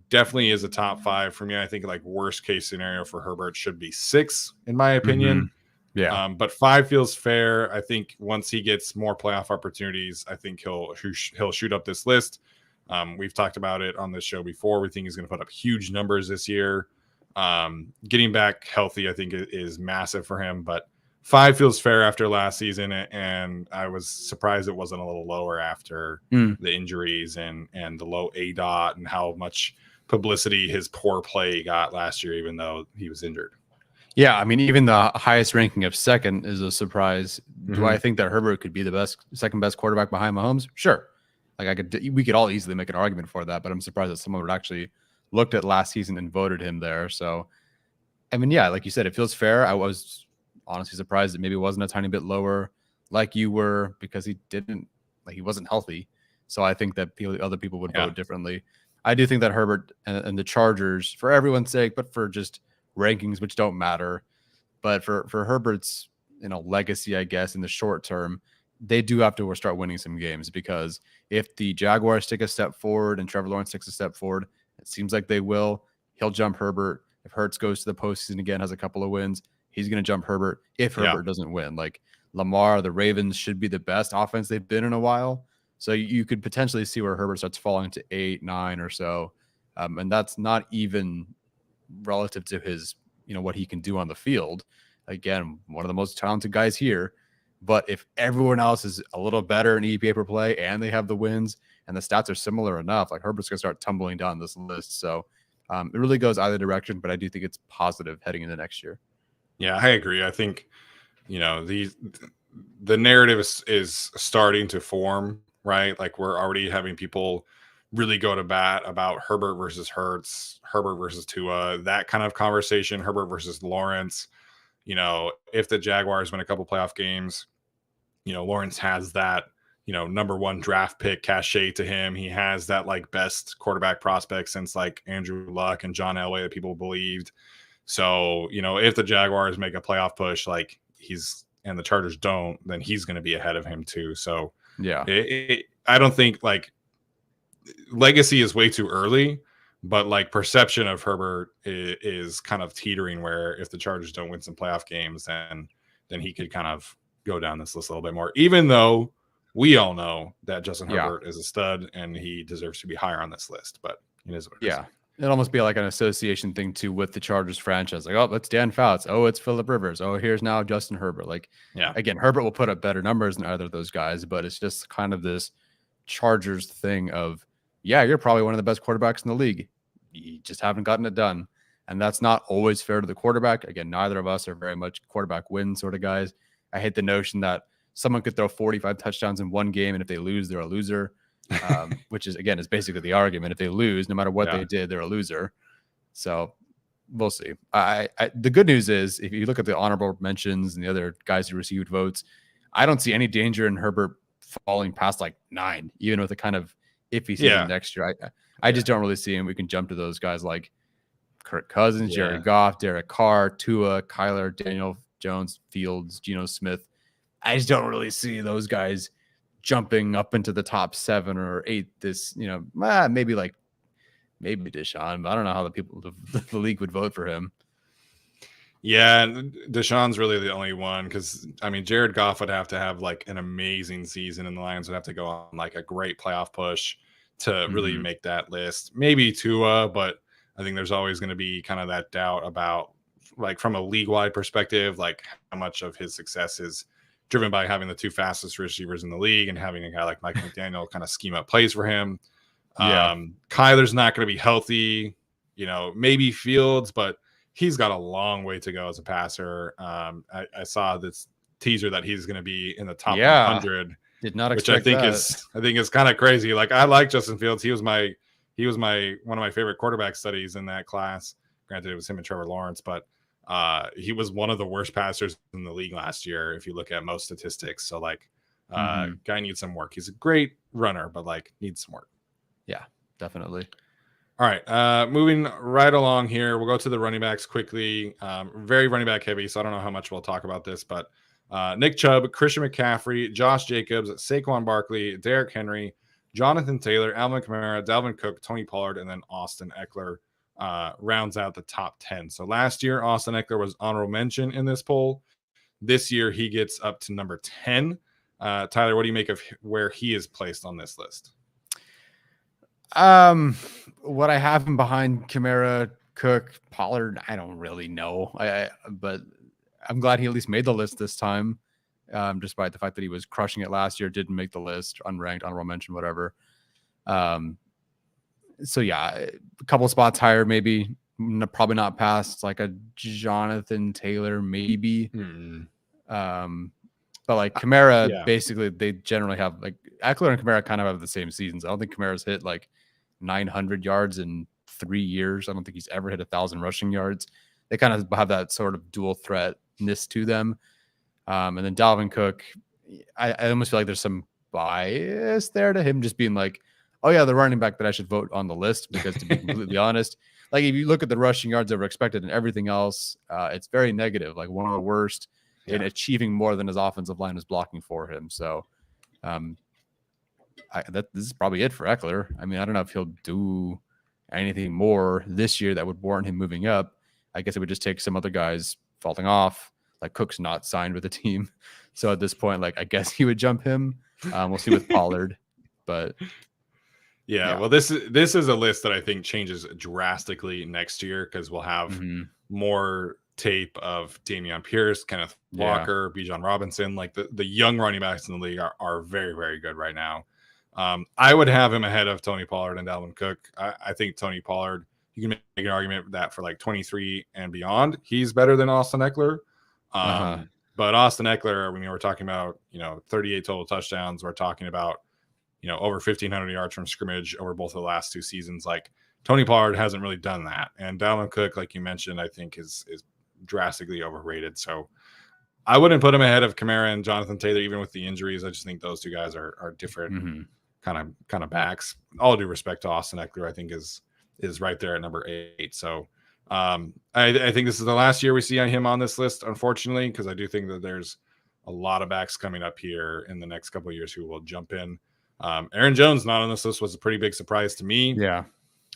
definitely is a top 5 for me. I think like worst case scenario for Herbert should be 6, in my opinion. Yeah. But 5 feels fair. I think once he gets more playoff opportunities, I think he'll shoot up this list. We've talked about it on this show before. We think he's going to put up huge numbers this year. Getting back healthy, I think, is massive for him. But 5 feels fair after last season, and I was surprised it wasn't a little lower after the injuries and the low ADOT and how much publicity his poor play got last year, even though he was injured. Yeah, I mean, even the highest ranking of second is a surprise. Do I think that Herbert could be the second best quarterback behind Mahomes? Sure. Like we could all easily make an argument for that, but I'm surprised that someone would actually looked at last season and voted him there. So, I mean, yeah, like you said, it feels fair. I was honestly surprised that maybe it wasn't a tiny bit lower like you were, because he wasn't healthy. So I think that other people would vote differently. I do think that Herbert and the Chargers, for everyone's sake, but for just rankings, which don't matter, but for Herbert's legacy, I guess, in the short term, they do have to start winning some games, because if the Jaguars take a step forward and Trevor Lawrence takes a step forward, it seems like they will, he'll jump Herbert. If Hurts goes to the postseason again, has a couple of wins, he's going to jump Herbert if Herbert doesn't win. Like Lamar, the Ravens should be the best offense they've been in a while. So you could potentially see where Herbert starts falling to 8, 9 or so. And that's not even relative to his, what he can do on the field. Again, one of the most talented guys here. But if everyone else is a little better in EPA per play and they have the wins and the stats are similar enough, like Herbert's going to start tumbling down this list. So it really goes either direction, but I do think it's positive heading into next year. Yeah, I agree. I think, the narrative is starting to form, right? Like we're already having people really go to bat about Herbert versus Hurts, Herbert versus Tua, that kind of conversation, Herbert versus Lawrence. If the Jaguars win a couple playoff games, Lawrence has that, number 1 draft pick cachet to him. He has that like best quarterback prospect since like Andrew Luck and John Elway that people believed. So, if the Jaguars make a playoff push, like and the Chargers don't, then he's going to be ahead of him too. So yeah, I don't think like legacy is way too early, but like perception of Herbert is kind of teetering, where if the Chargers don't win some playoff games, then he could kind of go down this list a little bit more, even though we all know that Justin Herbert is a stud and he deserves to be higher on this list. But it is what it is. It'd almost be like an association thing too with the Chargers franchise. Like, oh, it's Dan Fouts. Oh, it's Phillip Rivers. Oh, here's now Justin Herbert. Like, again, Herbert will put up better numbers than either of those guys, but it's just kind of this Chargers thing of, you're probably one of the best quarterbacks in the league. You just haven't gotten it done. And that's not always fair to the quarterback. Again, neither of us are very much quarterback win sort of guys. I hate the notion that someone could throw 45 touchdowns in one game, and if they lose, they're a loser. Which is basically the argument. If they lose, no matter what they did, they're a loser. So we'll see. The good news is, if you look at the honorable mentions and the other guys who received votes, I don't see any danger in Herbert falling past like 9, even with a kind of iffy season next year. I just don't really see him. We can jump to those guys like Kirk Cousins, Jared Goff, Derek Carr, Tua, Kyler, Daniel Jones, Fields, Geno Smith. I just don't really see those guys jumping up into the top 7 or 8 this, maybe Deshaun, but I don't know how the league would vote for him. Yeah, Deshaun's really the only one, because Jared Goff would have to have like an amazing season, and the Lions would have to go on like a great playoff push to really make that list. Maybe Tua, but I think there's always going to be kind of that doubt about, like, from a league-wide perspective, like how much of his success is driven by having the 2 fastest receivers in the league and having a guy like Mike McDaniel kind of scheme up plays for him. Kyler's not going to be healthy, maybe Fields, but he's got a long way to go as a passer. I saw this teaser that he's going to be in the top 100 Did not which I expect think that. is kind of crazy. Like I like Justin Fields. He was my one of my favorite quarterback studies in that class. Granted, it was him and Trevor Lawrence, but he was one of the worst passers in the league last year if you look at most statistics. So like guy needs some work. He's a great runner, but like needs some work. Yeah, definitely. All right, moving right along here, we'll go to the running backs quickly. Very running back heavy, so I don't know how much we'll talk about this, but Nick Chubb, Christian McCaffrey, Josh Jacobs, Saquon Barkley, Derrick Henry, Jonathan Taylor, Alvin Kamara, Dalvin Cook, Tony Pollard, and then Austin Ekeler rounds out the top 10. So last year, Austin Ekeler was honorable mention in this poll. This year, he gets up to number 10. Tyler, what do you make of where he is placed on this list? What I have him behind Kamara, Cook, Pollard, I don't really know. But I'm glad he at least made the list this time, despite the fact that he was crushing it last year, didn't make the list, unranked, honorable mention, whatever. So yeah, a couple spots higher, maybe, probably not past like a Jonathan Taylor, maybe. But like Kamara, basically, they generally have like Ekeler and Kamara kind of have the same seasons. I don't think Kamara's hit like 900 yards in 3 years. I don't think he's ever hit 1,000 rushing yards. They kind of have that sort of dual threatness to them. And then Dalvin Cook, I almost feel like there's some bias there to him just being like, oh yeah, the running back that I should vote on the list, because to be completely honest, like if you look at the rushing yards that were expected and everything else, it's very negative, like one of the worst in achieving more than his offensive line was blocking for him. So this is probably it for Ekeler. I mean, I don't know if he'll do anything more this year that would warrant him moving up. I guess it would just take some other guys falling off. Like Cook's not signed with the team. So at this point, like I guess he would jump him. We'll see with Pollard. But yeah, well, this is a list that I think changes drastically next year because we'll have more tape of Dameon Pierce, Kenneth Walker, Bijan Robinson. Like the young running backs in the league are very, very good right now. I would have him ahead of Tony Pollard and Dalvin Cook. I think Tony Pollard, you can make an argument that for like 23 and beyond, he's better than Austin Ekeler. But Austin Ekeler, when we're talking about, 38 total touchdowns, we're talking about, over 1,500 yards from scrimmage over both of the last 2 seasons. Like Tony Pollard hasn't really done that. And Dalvin Cook, like you mentioned, I think is drastically overrated. So I wouldn't put him ahead of Kamara and Jonathan Taylor, even with the injuries. I just think those two guys are different kind of backs. All due respect to Austin Ekeler, I think is right there at number 8. So I think this is the last year we see him on this list, unfortunately, because I do think that there's a lot of backs coming up here in the next couple of years who will jump in. Aaron Jones not on this list was a pretty big surprise to me. Yeah.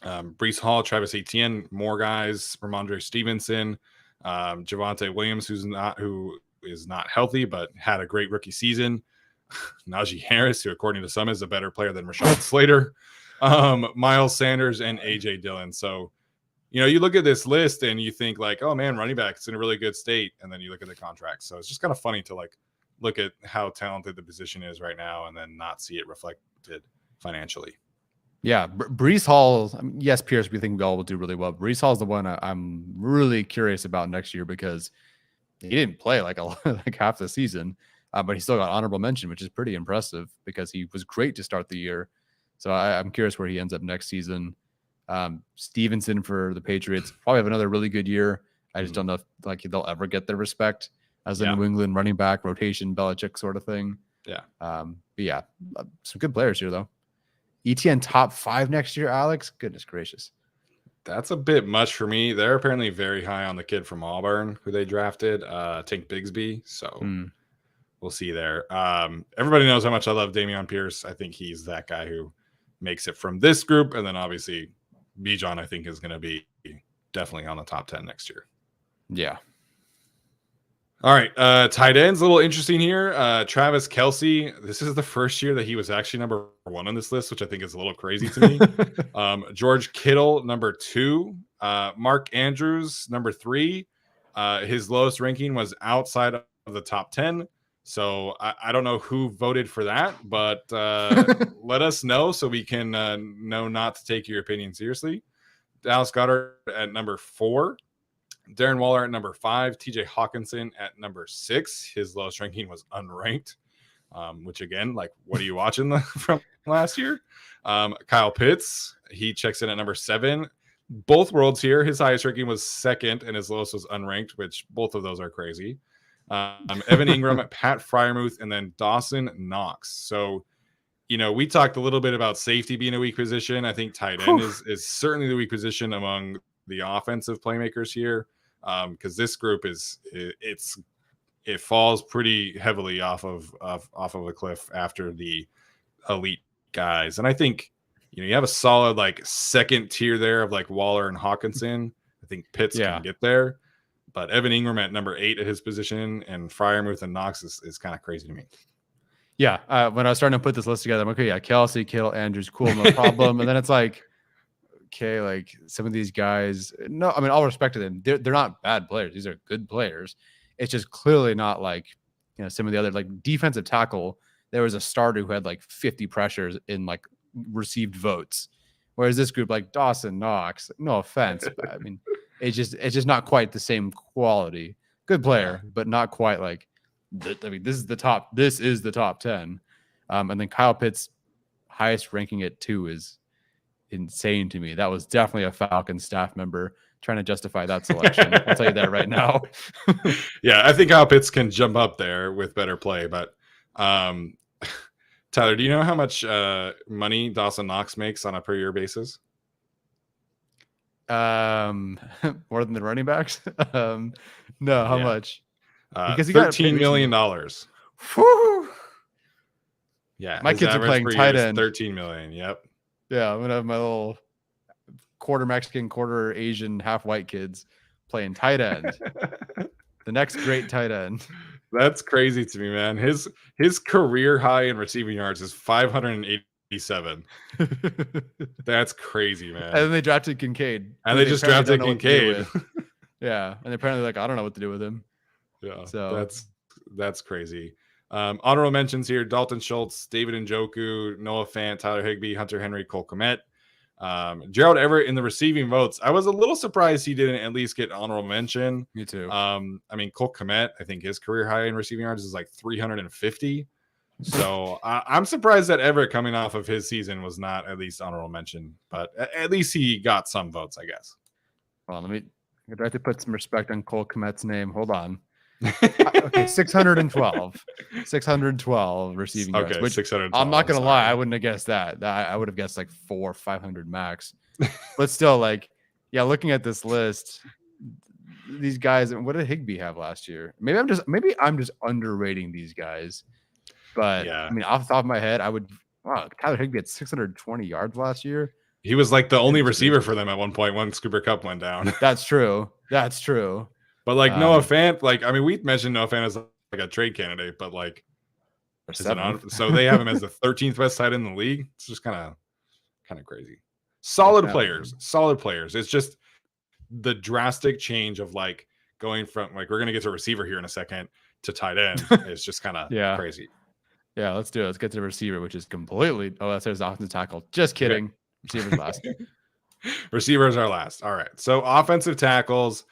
Breece Hall, Travis Etienne, more guys, Ramondre Stevenson, Javonte Williams, who is not healthy but had a great rookie season. Najee Harris, who according to some is a better player than Rashawn Slater, Miles Sanders, and AJ Dillon. So, you look at this list and you think like, oh man, running back's in a really good state, and then you look at the contracts. So it's just kind of funny to like look at how talented the position is right now and then not see it reflected financially. Yeah, Breece Hall. I mean, yes, Pierce, we think we all will do really well. Breece Hall is the one I'm really curious about next year because he didn't play like half the season, but he still got honorable mention, which is pretty impressive because he was great to start the year. So I'm curious where he ends up next season. Stevenson for the Patriots probably have another really good year. I just don't know if like they'll ever get their respect as a New England running back rotation, Belichick sort of thing. Yeah. But yeah, some good players here though. ETN top 5 next year, Alex. Goodness gracious. That's a bit much for me. They're apparently very high on the kid from Auburn who they drafted, Tank Bigsby. So we'll see there. Everybody knows how much I love Dameon Pierce. I think he's that guy who makes it from this group. And then obviously Bijan, I think, is going to be definitely on the top 10 next year. Yeah. All right. Tight ends, a little interesting here. Travis Kelce. This is the first year that he was actually number 1 on this list, which I think is a little crazy to me. George Kittle, number 2. Mark Andrews, number 3. His lowest ranking was outside of the top 10. So I don't know who voted for that, but let us know so we can know not to take your opinion seriously. Dallas Goedert at number 4. Darren Waller at number 5. TJ Hawkinson at number 6. His lowest ranking was unranked. which again, like, what are you watching from last year? Kyle Pitts, he checks in at number 7. Both worlds here. His highest ranking was 2nd, and his lowest was unranked, which both of those are crazy. Evan Ingram, Pat Fryermuth, and then Dawson Knox. So, we talked a little bit about safety being a weak position. I think tight end is certainly the weak position among the offensive playmakers here, because this group it falls pretty heavily off of a cliff after the elite guys. And I think you have a solid like second tier there of like Waller and Hawkinson. I think Pitts can get there, but Evan Ingram at number 8 at his position and Fryermuth and Knox is kind of crazy to me. Yeah, when I was starting to put this list together, I'm like, okay, yeah, Kelsey, Kittle, Andrews, cool, no problem. And then it's like, okay, like some of these guys, no, I mean, all respect to them, they're not bad players. These are good players. It's just clearly not like some of the other like defensive tackle. There was a starter who had like 50 pressures in like received votes, whereas this group like Dawson Knox, no offense, but I mean, it's just not quite the same quality. Good player, but not quite like. I mean, this is the top 10, and then Kyle Pitts' highest ranking at 2 is insane to me. That was definitely a Falcons staff member trying to justify that selection. I'll tell you that right now. Yeah, I think Kyle Pitts can jump up there with better play, but Tyler, do you know how much money Dawson Knox makes on a per year basis? More than the running backs? No, how much? Because he got $13 million. Whew. Yeah, my kids are playing tight end. $13 million. Yep. Yeah, I'm gonna have my little quarter Mexican, quarter Asian, half white kids playing tight end. The next great tight end. That's crazy to me, man. His career high in receiving yards is 587. That's crazy, man. And then they drafted Kincaid. And they just drafted Kincaid. Yeah, and apparently like I don't know what to do with him. Yeah, so that's crazy. Honorable mentions here: Dalton Schultz, David Njoku, Noah Fant, Tyler Higbee, Hunter Henry, Cole Kmet, Gerald Everett in the receiving votes. I was a little surprised he didn't at least get honorable mention. Me too. I mean, Cole Kmet, I think his career high in receiving yards is like 350. So I'm surprised that Everett, coming off of his season, was not at least honorable mention. But at least he got some votes, I guess. Well, I have to put some respect on Cole Kmet's name. Hold on. Okay, 612 receiving yards, which I'm not gonna lie, I wouldn't have guessed that. I would have guessed like 400 or 500 max. But still, like, yeah, looking at this list, these guys, what did Higbee have last year? Maybe I'm just underrating these guys. But yeah, I mean, off the top of my head, Tyler Higbee had 620 yards last year. He was like the only receiver for them at one point when Cooper Kupp went down. That's true. But like Noah Fant, like, I mean, we mentioned Noah Fant as like a trade candidate, but like, so they have him as the 13th best tight end in the league. It's just kind of crazy. Solid players. It's just the drastic change of like going from like, we're gonna get to receiver here in a second, to tight end. It's just kind of crazy. Yeah, let's do it. Let's get to the receiver, which is completely. Oh, that's his offensive tackle. Just kidding. Okay. Receivers last. Receivers are last. All right. So offensive tackles.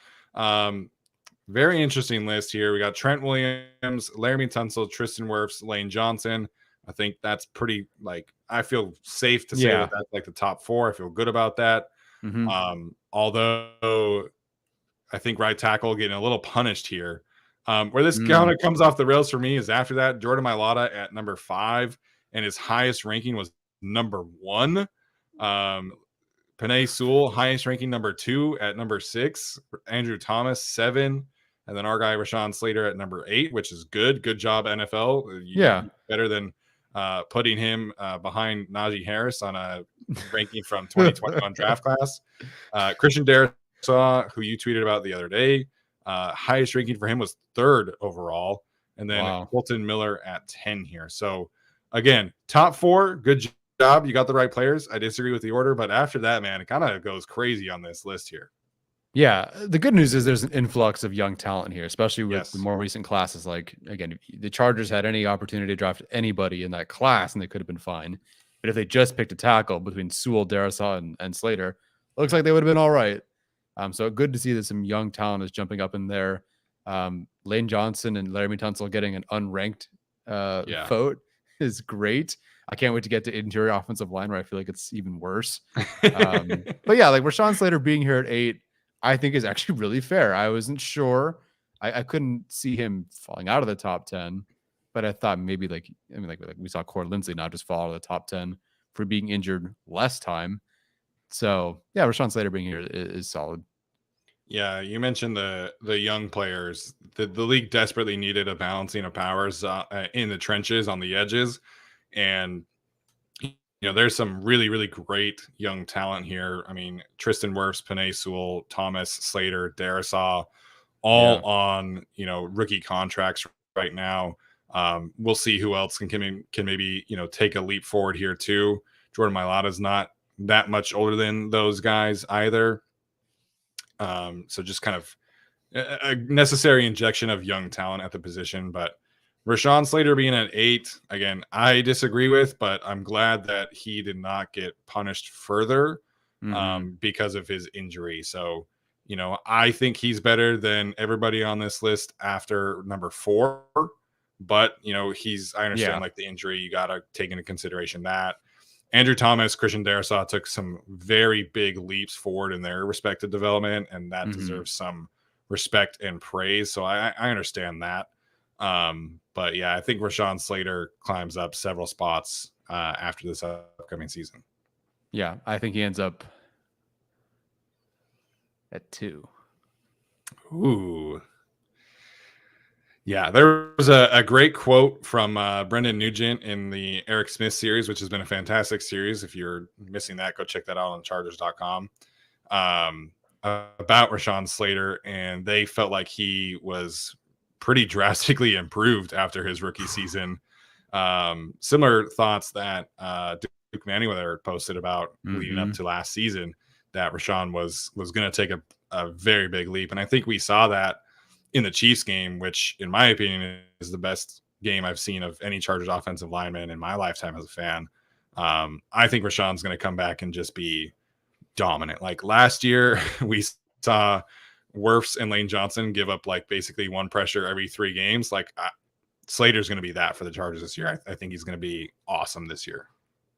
Very interesting list here. We got Trent Williams, Laramie Tunsil, Tristan Wirfs, Lane Johnson. I think that's pretty, like, I feel safe to say that that's like the top 4. I feel good about that. Mm-hmm. Although I think right tackle getting a little punished here. Where this kind of comes off the rails for me is after that, Jordan Mailata at number 5, and his highest ranking was number 1. Penei Sewell, highest ranking number 2 at number 6. Andrew Thomas, 7. And then our guy, Rashawn Slater, at number 8, which is good. Good job, NFL. Better than putting him behind Najee Harris on a ranking from 2021 draft class. Christian Darrisaw, who you tweeted about the other day, highest ranking for him was 3rd overall. And then Colton Miller at 10 here. So, again, top 4, good job. You got the right players. I disagree with the order, but after that, man, it kind of goes crazy on this list here. Yeah, the good news is there's an influx of young talent here, especially with the more recent classes. Like, again, if the Chargers had any opportunity to draft anybody in that class, and they could have been fine. But if they just picked a tackle between Sewell, Darrisaw, and Slater, it looks like they would have been all right. So good to see that some young talent is jumping up in there. Lane Johnson and Laramie Tunsil getting an unranked Yeah. vote is great. I can't wait to get to interior offensive line where I feel like it's even worse. But yeah, like Rashawn Slater being here at 8, I think is actually really fair. I wasn't sure. I couldn't see him falling out of the top 10, but I thought maybe like we saw Corey Linsley not just fall out of the top 10 for being injured less time. So yeah, Rashawn Slater being here is solid. Yeah, you mentioned the young players. The league desperately needed a balancing of powers in the trenches on the edges, and there's some really really great young talent here. I mean, Tristan Wirfs, Penei Sewell, Thomas Slater, Darisaw, all on rookie contracts right now. We'll see who else can maybe take a leap forward here too. Jordan Mailata's not that much older than those guys either. So just kind of a necessary injection of young talent at the position. But Rashawn Slater being at 8, again, I disagree with, but I'm glad that he did not get punished further because of his injury. So, I think he's better than everybody on this list after number 4. But, I understand like the injury, you got to take into consideration that. Andrew Thomas, Christian Darisaw took some very big leaps forward in their respective development, and that deserves some respect and praise. So I understand that. But yeah, I think Rashawn Slater climbs up several spots after this upcoming season. Yeah, I think he ends up at 2. Ooh. Yeah, there was a great quote from Brendan Nugent in the Eric Smith series, which has been a fantastic series. If you're missing that, go check that out on Chargers.com. About Rashawn Slater, and they felt like he was pretty drastically improved after his rookie season. Similar thoughts that Duke Manyweather posted about leading up to last season, that Rashawn was going to take a very big leap. And I think we saw that in the Chiefs game, which in my opinion is the best game I've seen of any Chargers offensive lineman in my lifetime as a fan. I think Rashawn's going to come back and just be dominant. Like last year, we saw Wirfs and Lane Johnson give up like basically one pressure every 3 games. Like Slater's going to be that for the Chargers this year. I think he's going to be awesome this year.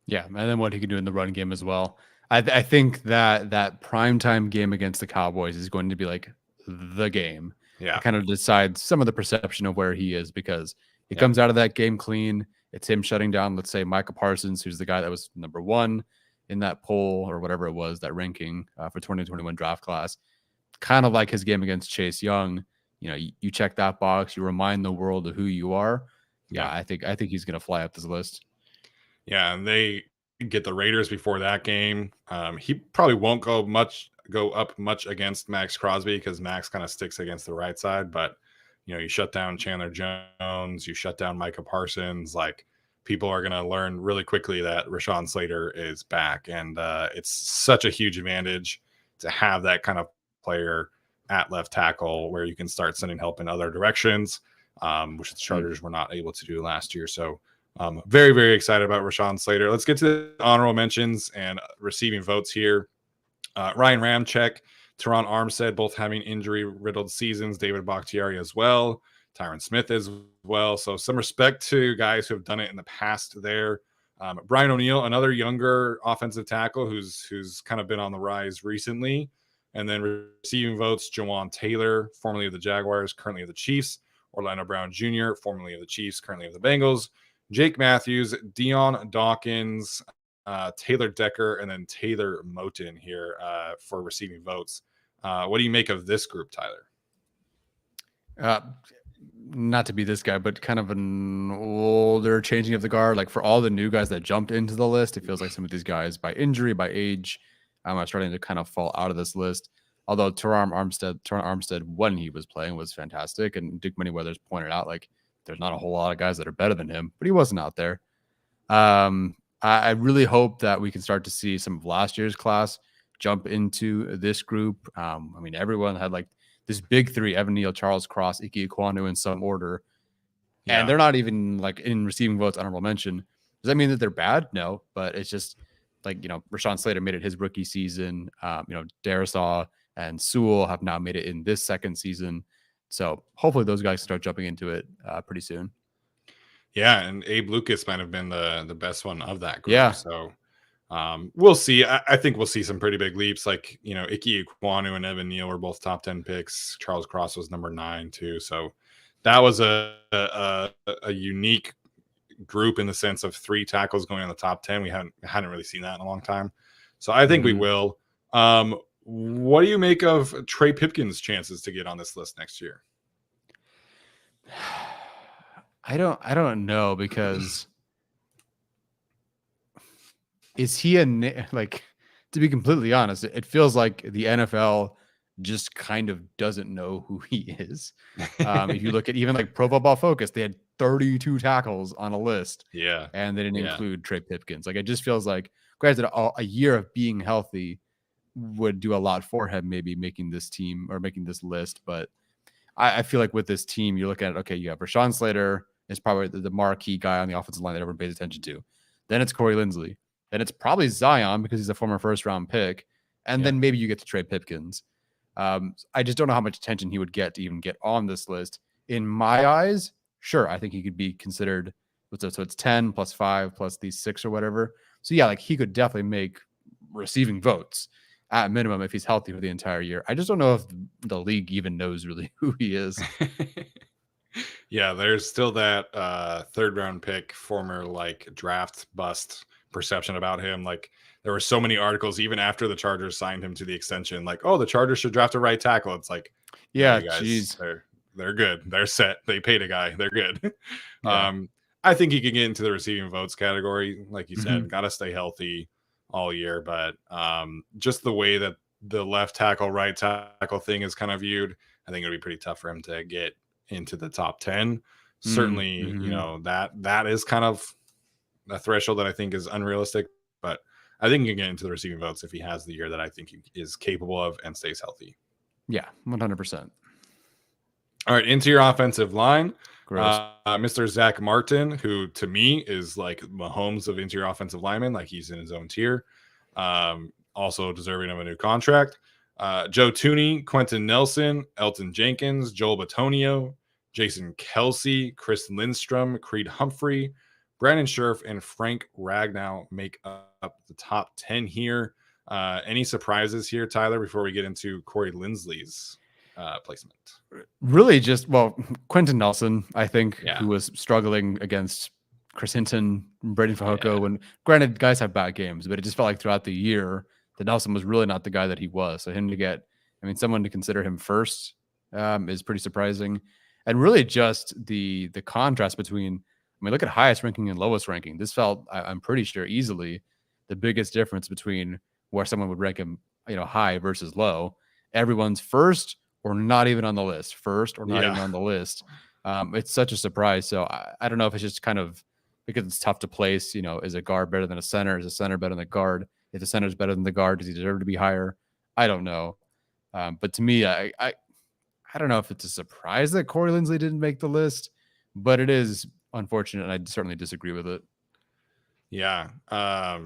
Yeah, and then what he can do in the run game as well. I think that primetime game against the Cowboys is going to be like the game. Yeah, it kind of decides some of the perception of where he is, because he comes out of that game clean. It's him shutting down, let's say, Micah Parsons, who's the guy that was number 1 in that poll or whatever it was, that ranking for 2021 draft class. Kind of like his game against Chase Young. You check that box, you remind the world of who you are. Yeah. I think he's going to fly up this list. Yeah, and they get the Raiders before that game. He probably won't go up much against Max Crosby, because Max kind of sticks against the right side. But you shut down Chandler Jones, you shut down Micah Parsons. Like, people are going to learn really quickly that Rashawn Slater is back, and it's such a huge advantage to have that kind of player at left tackle, where you can start sending help in other directions, which the Chargers were not able to do last year. So very, very excited about Rashawn Slater. Let's get to the honorable mentions and receiving votes here. Ryan Ramczyk, Teron Armstead, both having injury-riddled seasons. David Bakhtiari as well. Tyron Smith as well. So some respect to guys who have done it in the past there. Brian O'Neill, another younger offensive tackle who's kind of been on the rise recently. And then receiving votes, Jawan Taylor, formerly of the Jaguars, currently of the Chiefs. Orlando Brown Jr., formerly of the Chiefs, currently of the Bengals. Jake Matthews, Dion Dawkins, Taylor Decker, and then Taylor Moton here for receiving votes. What do you make of this group, Tyler? Not to be this guy, but kind of an older changing of the guard. Like, for all the new guys that jumped into the list, it feels like some of these guys, by injury, by age, are starting to kind of fall out of this list. Although Teron Armstead, when he was playing, was fantastic, and Duke Manyweather's pointed out, like, there's not a whole lot of guys that are better than him, but he wasn't out there. I really hope that we can start to see some of last year's class jump into this group. I mean, everyone had like this big 3: Evan Neal, Charles Cross, Ike Ekwonu in some order. Yeah. And they're not even like in receiving votes honorable mention. Does that mean that they're bad? No, but it's just like, Rashawn Slater made it his rookie season. Darisaw and Sewell have now made it in this second season. So hopefully those guys start jumping into it pretty soon. Yeah, and Abe Lucas might have been the best one of that group. Yeah. So we'll see. I think we'll see some pretty big leaps. Like, Ike Ekwonu and Evan Neal were both top 10 picks. Charles Cross was number 9 too. So that was a unique group in the sense of 3 tackles going in the top 10. We hadn't really seen that in a long time. So I think we will. What do you make of Trey Pipkins' chances to get on this list next year? I don't know, because is he like, to be completely honest, it feels like the NFL just kind of doesn't know who he is. If you look at even like Pro Football Focus, they had 32 tackles on a list, Yeah. and they didn't include Trey Pipkins. Like, it just feels like, granted, a year of being healthy would do a lot for him, maybe making this team or making this list. But I feel like with this team, you're looking at, okay, you have Rashawn Slater is probably the marquee guy on the offensive line that everyone pays attention to. Then it's Corey Linsley. Then it's probably Zion, because he's a former first-round pick. And then maybe you get to Trey Pipkins. I just don't know how much attention he would get to even get on this list. In my eyes, sure, I think he could be considered. So it's 10 plus 5 plus these 6 or whatever. So yeah, like, he could definitely make receiving votes at minimum if he's healthy for the entire year. I just don't know if the league even knows really who he is. Yeah, there's still that 3rd round pick, former like draft bust perception about him. Like, there were so many articles even after the Chargers signed him to the extension, like, oh, the Chargers should draft a right tackle. It's like, yeah, guys, geez. they're good. They're set. They paid a guy. They're good. Yeah. I think he could get into the receiving votes category. Like you said, got to stay healthy all year. But just the way that the left tackle, right tackle thing is kind of viewed, I think it'll be pretty tough for him to get into the top 10. Certainly, that is kind of a threshold that I think is unrealistic. But I think he can get into the receiving votes if he has the year that I think he is capable of and stays healthy. Yeah, 100%. All right, into your offensive line. Mr. Zach Martin, who to me is like Mahomes of interior offensive linemen, like he's in his own tier. Also deserving of a new contract. Joe Tooney, Quentin Nelson, Elton Jenkins, Joel Batonio, Jason Kelsey, Chris Lindstrom, Creed Humphrey, Brandon Scherf, and Frank Ragnow make up the top 10 here. Any surprises here, Tyler, before we get into Corey Linsley's placement? Really just, Quentin Nelson, I think, who was struggling against Chris Hinton, Braden Fajoko, and granted, guys have bad games, but it just felt like throughout the year that Nelson was really not the guy that he was. So him to get, someone to consider him first is pretty surprising. And really just the contrast between, look at highest ranking and lowest ranking. This felt, I'm pretty sure, easily the biggest difference between where someone would rank him, high versus low. Everyone's first or not even on the list. First or not even on the list. It's such a surprise. So I don't know if it's just kind of because it's tough to place. Is a guard better than a center? Is a center better than a guard? If the center is better than the guard, does he deserve to be higher? I don't know. But to me, I don't know if it's a surprise that Corey Linsley didn't make the list, but it is unfortunate, and I certainly disagree with it. Yeah. Out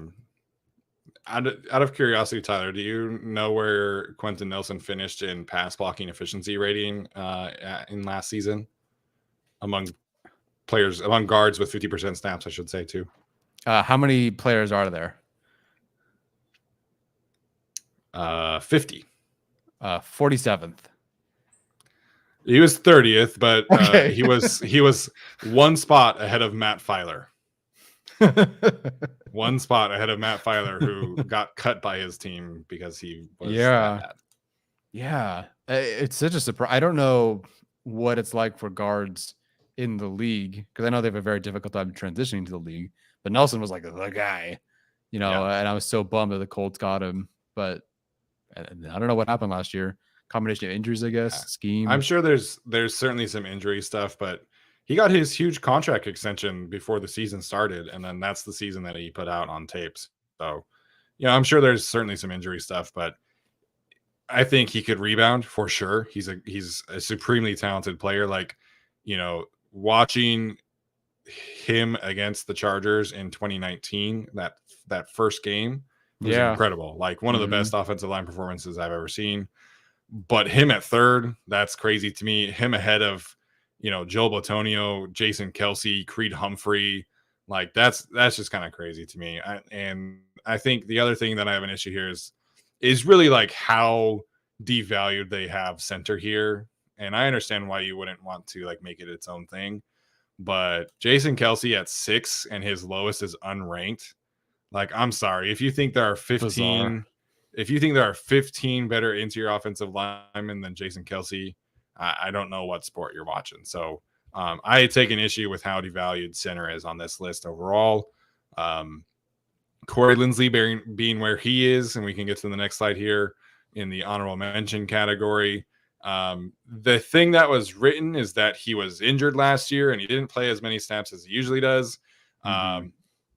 of curiosity, Tyler, do you know where Quentin Nelson finished in pass blocking efficiency rating in last season among guards with 50% snaps, I should say, too? How many players are there? 50. 47th. He was 30th, but he was one spot ahead of Matt Filer. One spot ahead of Matt Filer, who got cut by his team because he was that bad. Yeah. It's such a surprise. I don't know what it's like for guards in the league, because I know they have a very difficult time transitioning to the league, but Nelson was like the guy, and I was so bummed that the Colts got him, but I don't know what happened last year. Combination of injuries, I guess, scheme. I'm sure there's certainly some injury stuff, but he got his huge contract extension before the season started, and then that's the season that he put out on tapes. So, I'm sure there's certainly some injury stuff, but I think he could rebound for sure. He's a supremely talented player. Like, watching him against the Chargers in 2019, that first game was incredible. Like one of the best offensive line performances I've ever seen. But him at third, that's crazy to me. Him ahead of, Joe Batonio, Jason Kelsey, Creed Humphrey. Like that's just kind of crazy to me. And I think the other thing that I have an issue here is really like how devalued they have center here. And I understand why you wouldn't want to like make it its own thing. But Jason Kelsey at 6 and his lowest is unranked. Like, I'm sorry. If you think there are 15, Bizarre. if you think there are 15 better interior offensive linemen than Jason Kelsey, I don't know what sport you're watching. So I take an issue with how devalued center is on this list overall. Corey Linsley being where he is, and we can get to the next slide here in the honorable mention category. The thing that was written is that he was injured last year and he didn't play as many snaps as he usually does.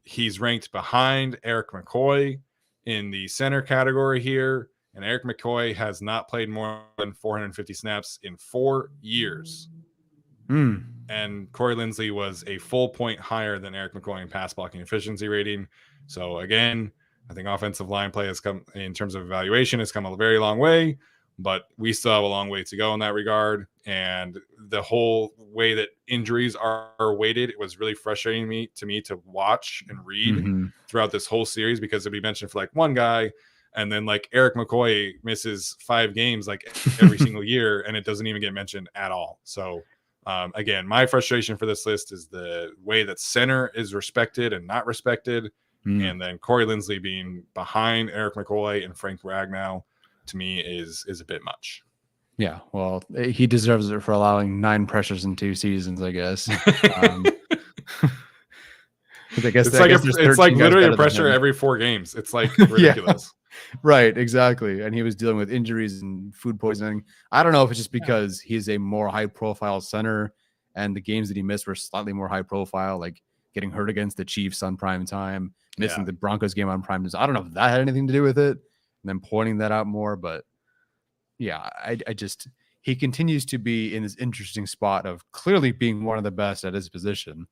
He's ranked behind Eric McCoy in the center category here, and Eric McCoy has not played more than 450 snaps in 4 years. And Corey Linsley was a full point higher than Eric McCoy in pass blocking efficiency rating. So again, I think offensive line play has come, in terms of evaluation, has come a very long way, but we still have a long way to go in that regard. And the whole way that injuries are weighted, it was really frustrating to me to watch and read throughout this whole series, because it'd be mentioned for like one guy, and then like Eric McCoy misses 5 games like every single year, and it doesn't even get mentioned at all. So again, my frustration for this list is the way that center is respected and not respected. And then Corey Linsley being behind Eric McCoy and Frank Ragnow, to me, is a bit much. Yeah, well, he deserves it for allowing 9 pressures in 2 seasons, I guess. It's like literally a pressure every 4 games. It's like ridiculous. Yeah, right, exactly. And he was dealing with injuries and food poisoning. I don't know if it's just because he's a more high-profile center, and the games that he missed were slightly more high-profile, like getting hurt against the Chiefs on prime time, missing the Broncos game on prime time. I don't know if that had anything to do with it, and then pointing that out more. But yeah, I just, he continues to be in this interesting spot of clearly being one of the best at his position,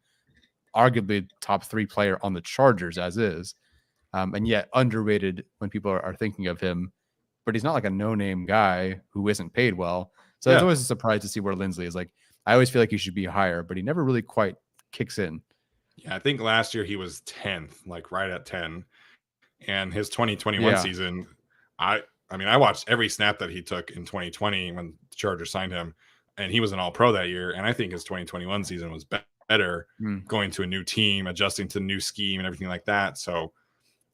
arguably top 3 player on the Chargers as is, and yet underrated when people are thinking of him. But he's not like a no-name guy who isn't paid well. So it's always a surprise to see where Linsley is. Like, I always feel like he should be higher, but he never really quite kicks in. Yeah, I think last year he was 10th, like right at 10. And his 2021 season, I mean, I watched every snap that he took in 2020 when the Chargers signed him, and he was an all-pro that year. And I think his 2021 season was better, going to a new team, adjusting to the new scheme and everything like that. So,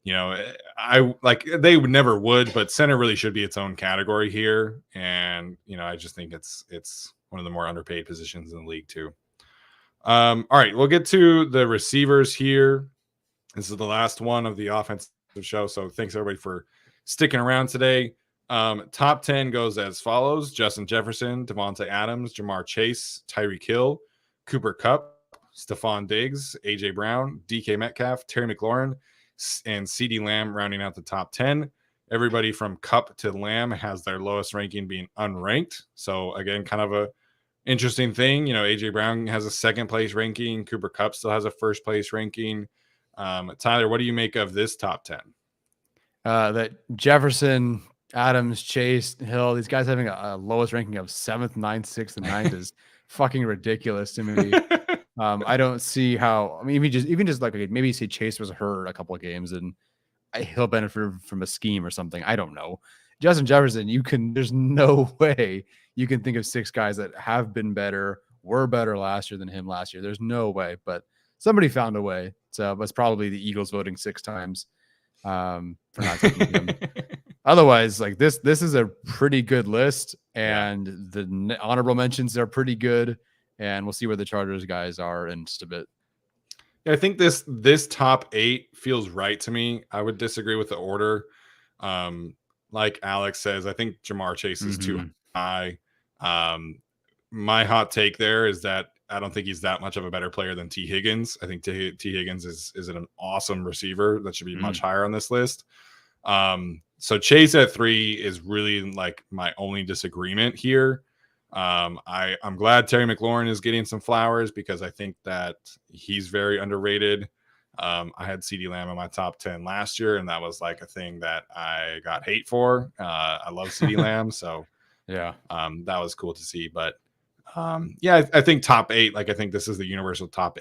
I like, they never would, but center really should be its own category here. And, I just think it's one of the more underpaid positions in the league too. All right, we'll get to the receivers here. This is the last one of the offensive show, so thanks everybody for sticking around today. Top 10 goes as follows: Justin Jefferson, Devontae Adams, Jamar Chase, Tyreek Hill, Cooper Kupp, Stephon Diggs, AJ Brown, DK Metcalf, Terry McLaurin, and CeeDee Lamb rounding out the top 10. Everybody from Kupp to Lamb has their lowest ranking being unranked. So again, kind of a interesting thing. AJ Brown has a second place ranking. Cooper Kupp still has a first place ranking. Tyler, what do you make of this top 10? That Jefferson, Adams, Chase, Hill, these guys having a lowest ranking of 7th, 9th, 6th, and 9th is fucking ridiculous to me. I don't see how. I mean, even just like, maybe you say Chase was hurt a couple of games and he'll benefit from a scheme or something. I don't know. Justin Jefferson, there's no way you can think of 6 guys that have been better, were better last year than him last year. There's no way, but somebody found a way. So it's probably the Eagles voting 6 times for not taking him. Otherwise, like this is a pretty good list, and the honorable mentions are pretty good, and we'll see where the Chargers guys are in just a bit. Yeah, I think this top 8 feels right to me. I would disagree with the order. Like Alex says, I think Jamar Chase is too high. My hot take there is that I don't think he's that much of a better player than T. Higgins. I think T. Higgins is an awesome receiver that should be much higher on this list. So Chase at 3 is really like my only disagreement here. I'm glad Terry McLaurin is getting some flowers, because I think that he's very underrated. I had CeeDee Lamb in my top 10 last year, and that was like a thing that I got hate for. I love CeeDee Lamb, so yeah, that was cool to see. But Yeah, I think top 8. Like I think this is the universal top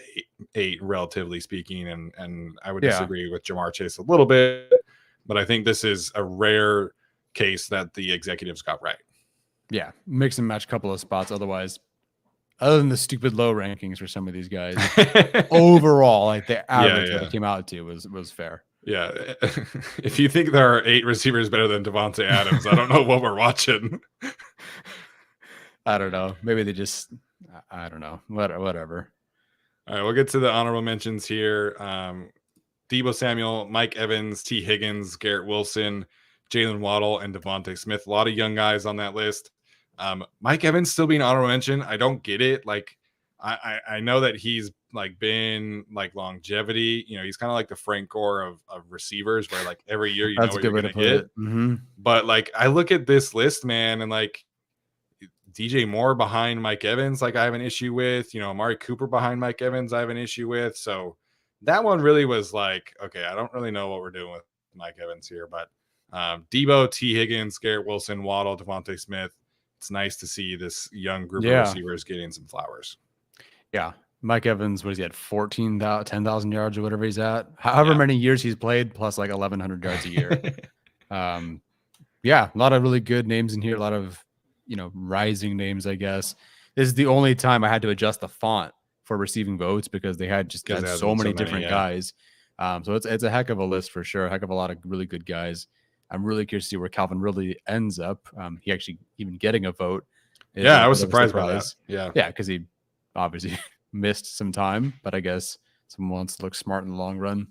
eight, relatively speaking, and I would Yeah. disagree with Jamar Chase a little bit, but I think this is a rare case that the executives got right. Yeah. Mix and match a couple of spots. Otherwise, other than the stupid low rankings for some of these guys, overall, like the average that it came out to was fair. Yeah. If you think there are 8 receivers better than Devontae Adams, I don't know what we're watching. I don't know. Maybe they just, I don't know. Whatever. All right, we'll get to the honorable mentions here. Deebo Samuel, Mike Evans, T. Higgins, Garrett Wilson, Jalen Waddle, and Devontae Smith. A lot of young guys on that list. Mike Evans still being honorable mention. I don't get it. Like, I know that he's like been like longevity. You know, he's kind of like the Frank Gore of receivers, where like every year you know what you're going to get. Mm-hmm. But like, I look at this list, man, and like DJ Moore behind Mike Evans, like I have an issue with. You know, Amari Cooper behind Mike Evans, I have an issue with. So that one really was like, okay, I don't really know what we're doing with Mike Evans here, but Deebo, T. Higgins, Garrett Wilson, Waddle, Devontae Smith. It's nice to see this young group of receivers getting some flowers. Yeah. Mike Evans, what is he at? 10,000 yards or whatever he's at. However many years he's played, plus like 1,100 yards a year. Yeah, a lot of really good names in here. A lot of, you know, rising names, I guess. This is the only time I had to adjust the font for receiving votes because they had just got so many different guys. So it's a heck of a list for sure. A heck of a lot of really good guys. I'm really curious to see where Calvin really ends up. He actually even getting a vote. Yeah, I was surprised by that. Yeah, because he obviously missed some time, but I guess someone wants to look smart in the long run.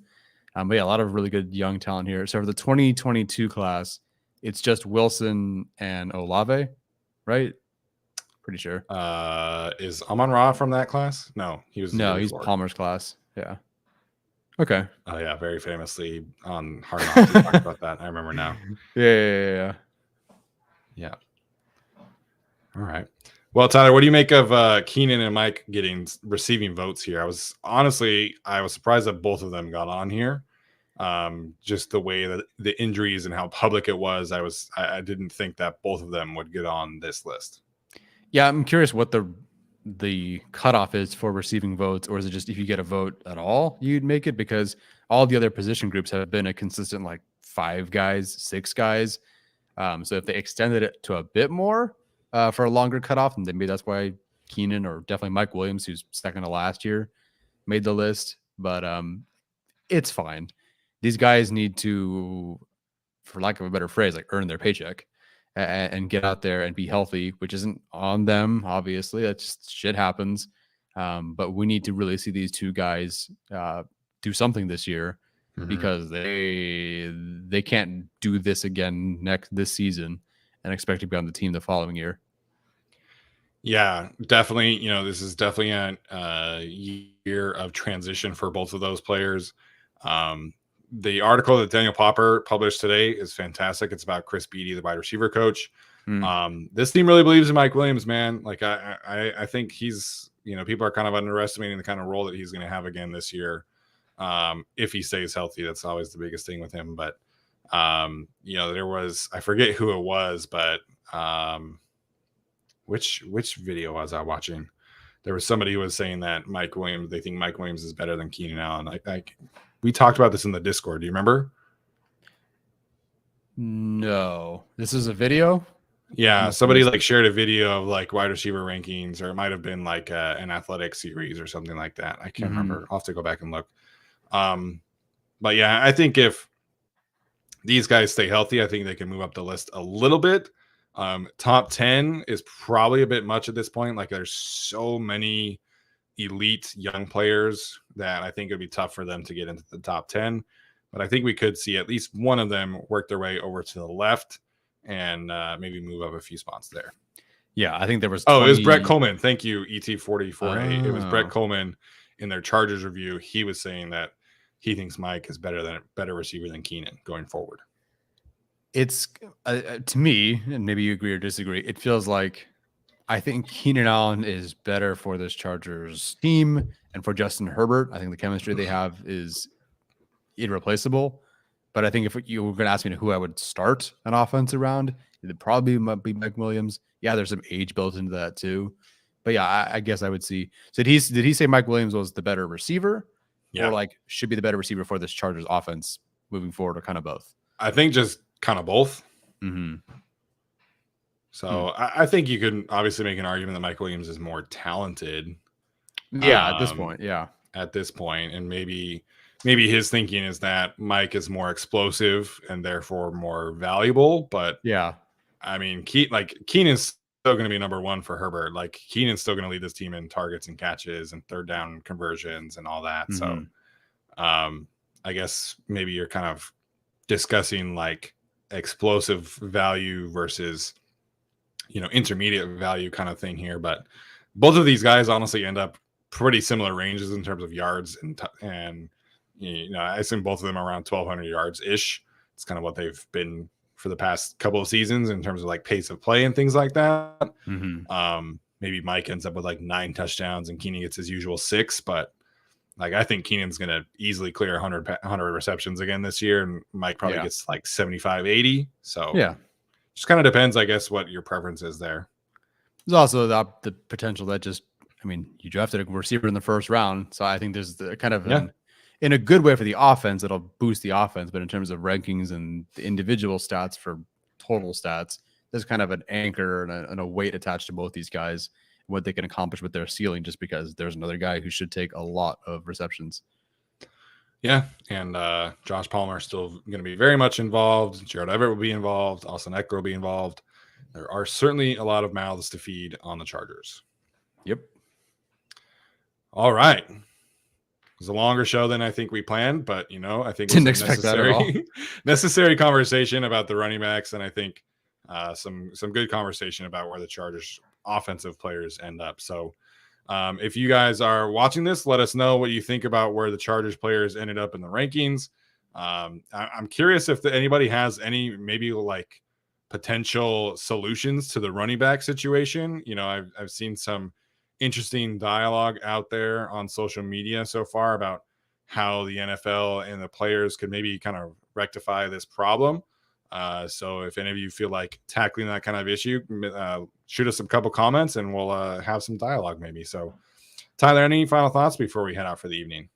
But yeah, a lot of really good young talent here. So for the 2022 class, it's just Wilson and Olave, right? Pretty sure. Is Amon-Ra from that class? No, he's Palmer's class. Yeah. Okay. Oh yeah, very famously on Hard Knocks we talked about that. I remember now. Yeah. All right. Well, Tyler, what do you make of Keenan and Mike receiving votes here? I was surprised that both of them got on here. Just the way that the injuries and how public it was, I didn't think that both of them would get on this list. Yeah, I'm curious what the cutoff is for receiving votes, or is it just if you get a vote at all, you'd make it? Because all the other position groups have been a consistent like 5 guys, 6 guys. So if they extended it to a bit more for a longer cutoff, and maybe that's why Keenan or definitely Mike Williams, who's second to last year, made the list. But it's fine. These guys need to, for lack of a better phrase, like earn their paycheck and get out there and be healthy, which isn't on them, obviously. That just shit happens. But we need to really see these 2 guys do something this year because they can't do this again this season and expect to be on the team the following year. Yeah, definitely. You know, this is definitely a year of transition for both of those players. The article that Daniel Popper published today is fantastic. It's about Chris Beatty, the wide receiver coach. This team really believes in Mike Williams, man. Like I think he's, you know, people are kind of underestimating the kind of role that he's going to have again this year. If he stays healthy, that's always the biggest thing with him. But you know, I forget who it was, but which video was I watching? There was somebody who was saying that they think Mike Williams is better than Keenan Allen. We talked about this in the Discord. Do you remember? No. This is a video? Yeah, somebody like shared a video of like wide receiver rankings, or it might have been like an athletic series or something like that. I can't remember. I'll have to go back and look. But yeah, I think if these guys stay healthy, I think they can move up the list a little bit. Top 10 is probably a bit much at this point. Like there's so many elite young players that I think it'd be tough for them to get into the top 10, but I think we could see at least one of them work their way over to the left and maybe move up a few spots there. Yeah, I think there was. It was Brett Coleman. Thank you, ET44A. It was Brett Coleman in their Chargers review. He was saying that he thinks Mike is better receiver than Keenan going forward. It's to me, and maybe you agree or disagree, it feels like I think Keenan Allen is better for this Chargers team and for Justin Herbert. I think the chemistry they have is irreplaceable. But I think if you were going to ask me who I would start an offense around, it'd probably be Mike Williams. Yeah, there's some age built into that too. But yeah, I guess I would see. So did he say Mike Williams was the better receiver, Yeah. or like should be the better receiver for this Chargers offense moving forward, or kind of both? I think just kind of both. Mm-hmm. So I think you can obviously make an argument that Mike Williams is more talented. Yeah, at this point, yeah. At this point, and maybe his thinking is that Mike is more explosive and therefore more valuable. But Yeah, I mean, Keenan's still going to be number one for Herbert. Like Keenan's still going to lead this team in targets and catches and third down conversions and all that. Mm-hmm. So, I guess maybe you're kind of discussing like explosive value versus, intermediate value kind of thing here. But both of these guys honestly end up pretty similar ranges in terms of yards and I assume both of them are around 1,200 yards ish. It's kind of what they've been for the past couple of seasons in terms of like pace of play and things like that. Mm-hmm. Maybe Mike ends up with like 9 touchdowns and Keenan gets his usual 6, but like I think Keenan's going to easily clear 100 receptions again this year, and Mike probably gets like 75, 80. So yeah, just kind of depends, I guess, what your preference is there. there's also the potential that you drafted a receiver in the first round, so I think there's the kind of in a good way for the offense, it'll boost the offense. But in terms of rankings and the individual stats for total stats, there's kind of an anchor and a weight attached to both these guys, what they can accomplish with their ceiling, just because there's another guy who should take a lot of receptions. Yeah, and Josh Palmer is still going to be very much involved. Gerald Everett will be involved. Austin Ekeler will be involved. There are certainly a lot of mouths to feed on the Chargers. Yep. All right. It was a longer show than I think we planned, but I think didn't expect that at all. Necessary conversation about the running backs, and I think some good conversation about where the Chargers offensive players end up. So if you guys are watching this, let us know what you think about where the Chargers players ended up in the rankings. I'm curious if anybody has any maybe like potential solutions to the running back situation. I've seen some interesting dialogue out there on social media so far about how the NFL and the players could maybe kind of rectify this problem. So if any of you feel like tackling that kind of issue, shoot us a couple comments and we'll have some dialogue maybe. So Tyler, any final thoughts before we head out for the evening?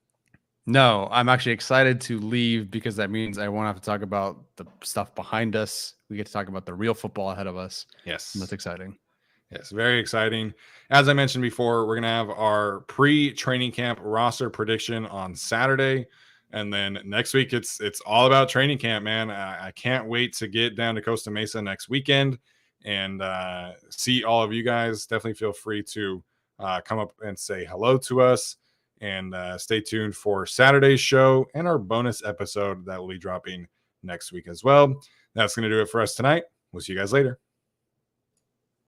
No, I'm actually excited to leave because that means I won't have to talk about the stuff behind us. We get to talk about the real football ahead of us. Yes. And that's exciting. Yes, very exciting. As I mentioned before, we're going to have our pre-training camp roster prediction on Saturday. And then next week, it's all about training camp, man. I can't wait to get down to Costa Mesa next weekend and see all of you guys. Definitely feel free to come up and say hello to us. And stay tuned for Saturday's show and our bonus episode that will be dropping next week as well. That's going to do it for us tonight. We'll see you guys later.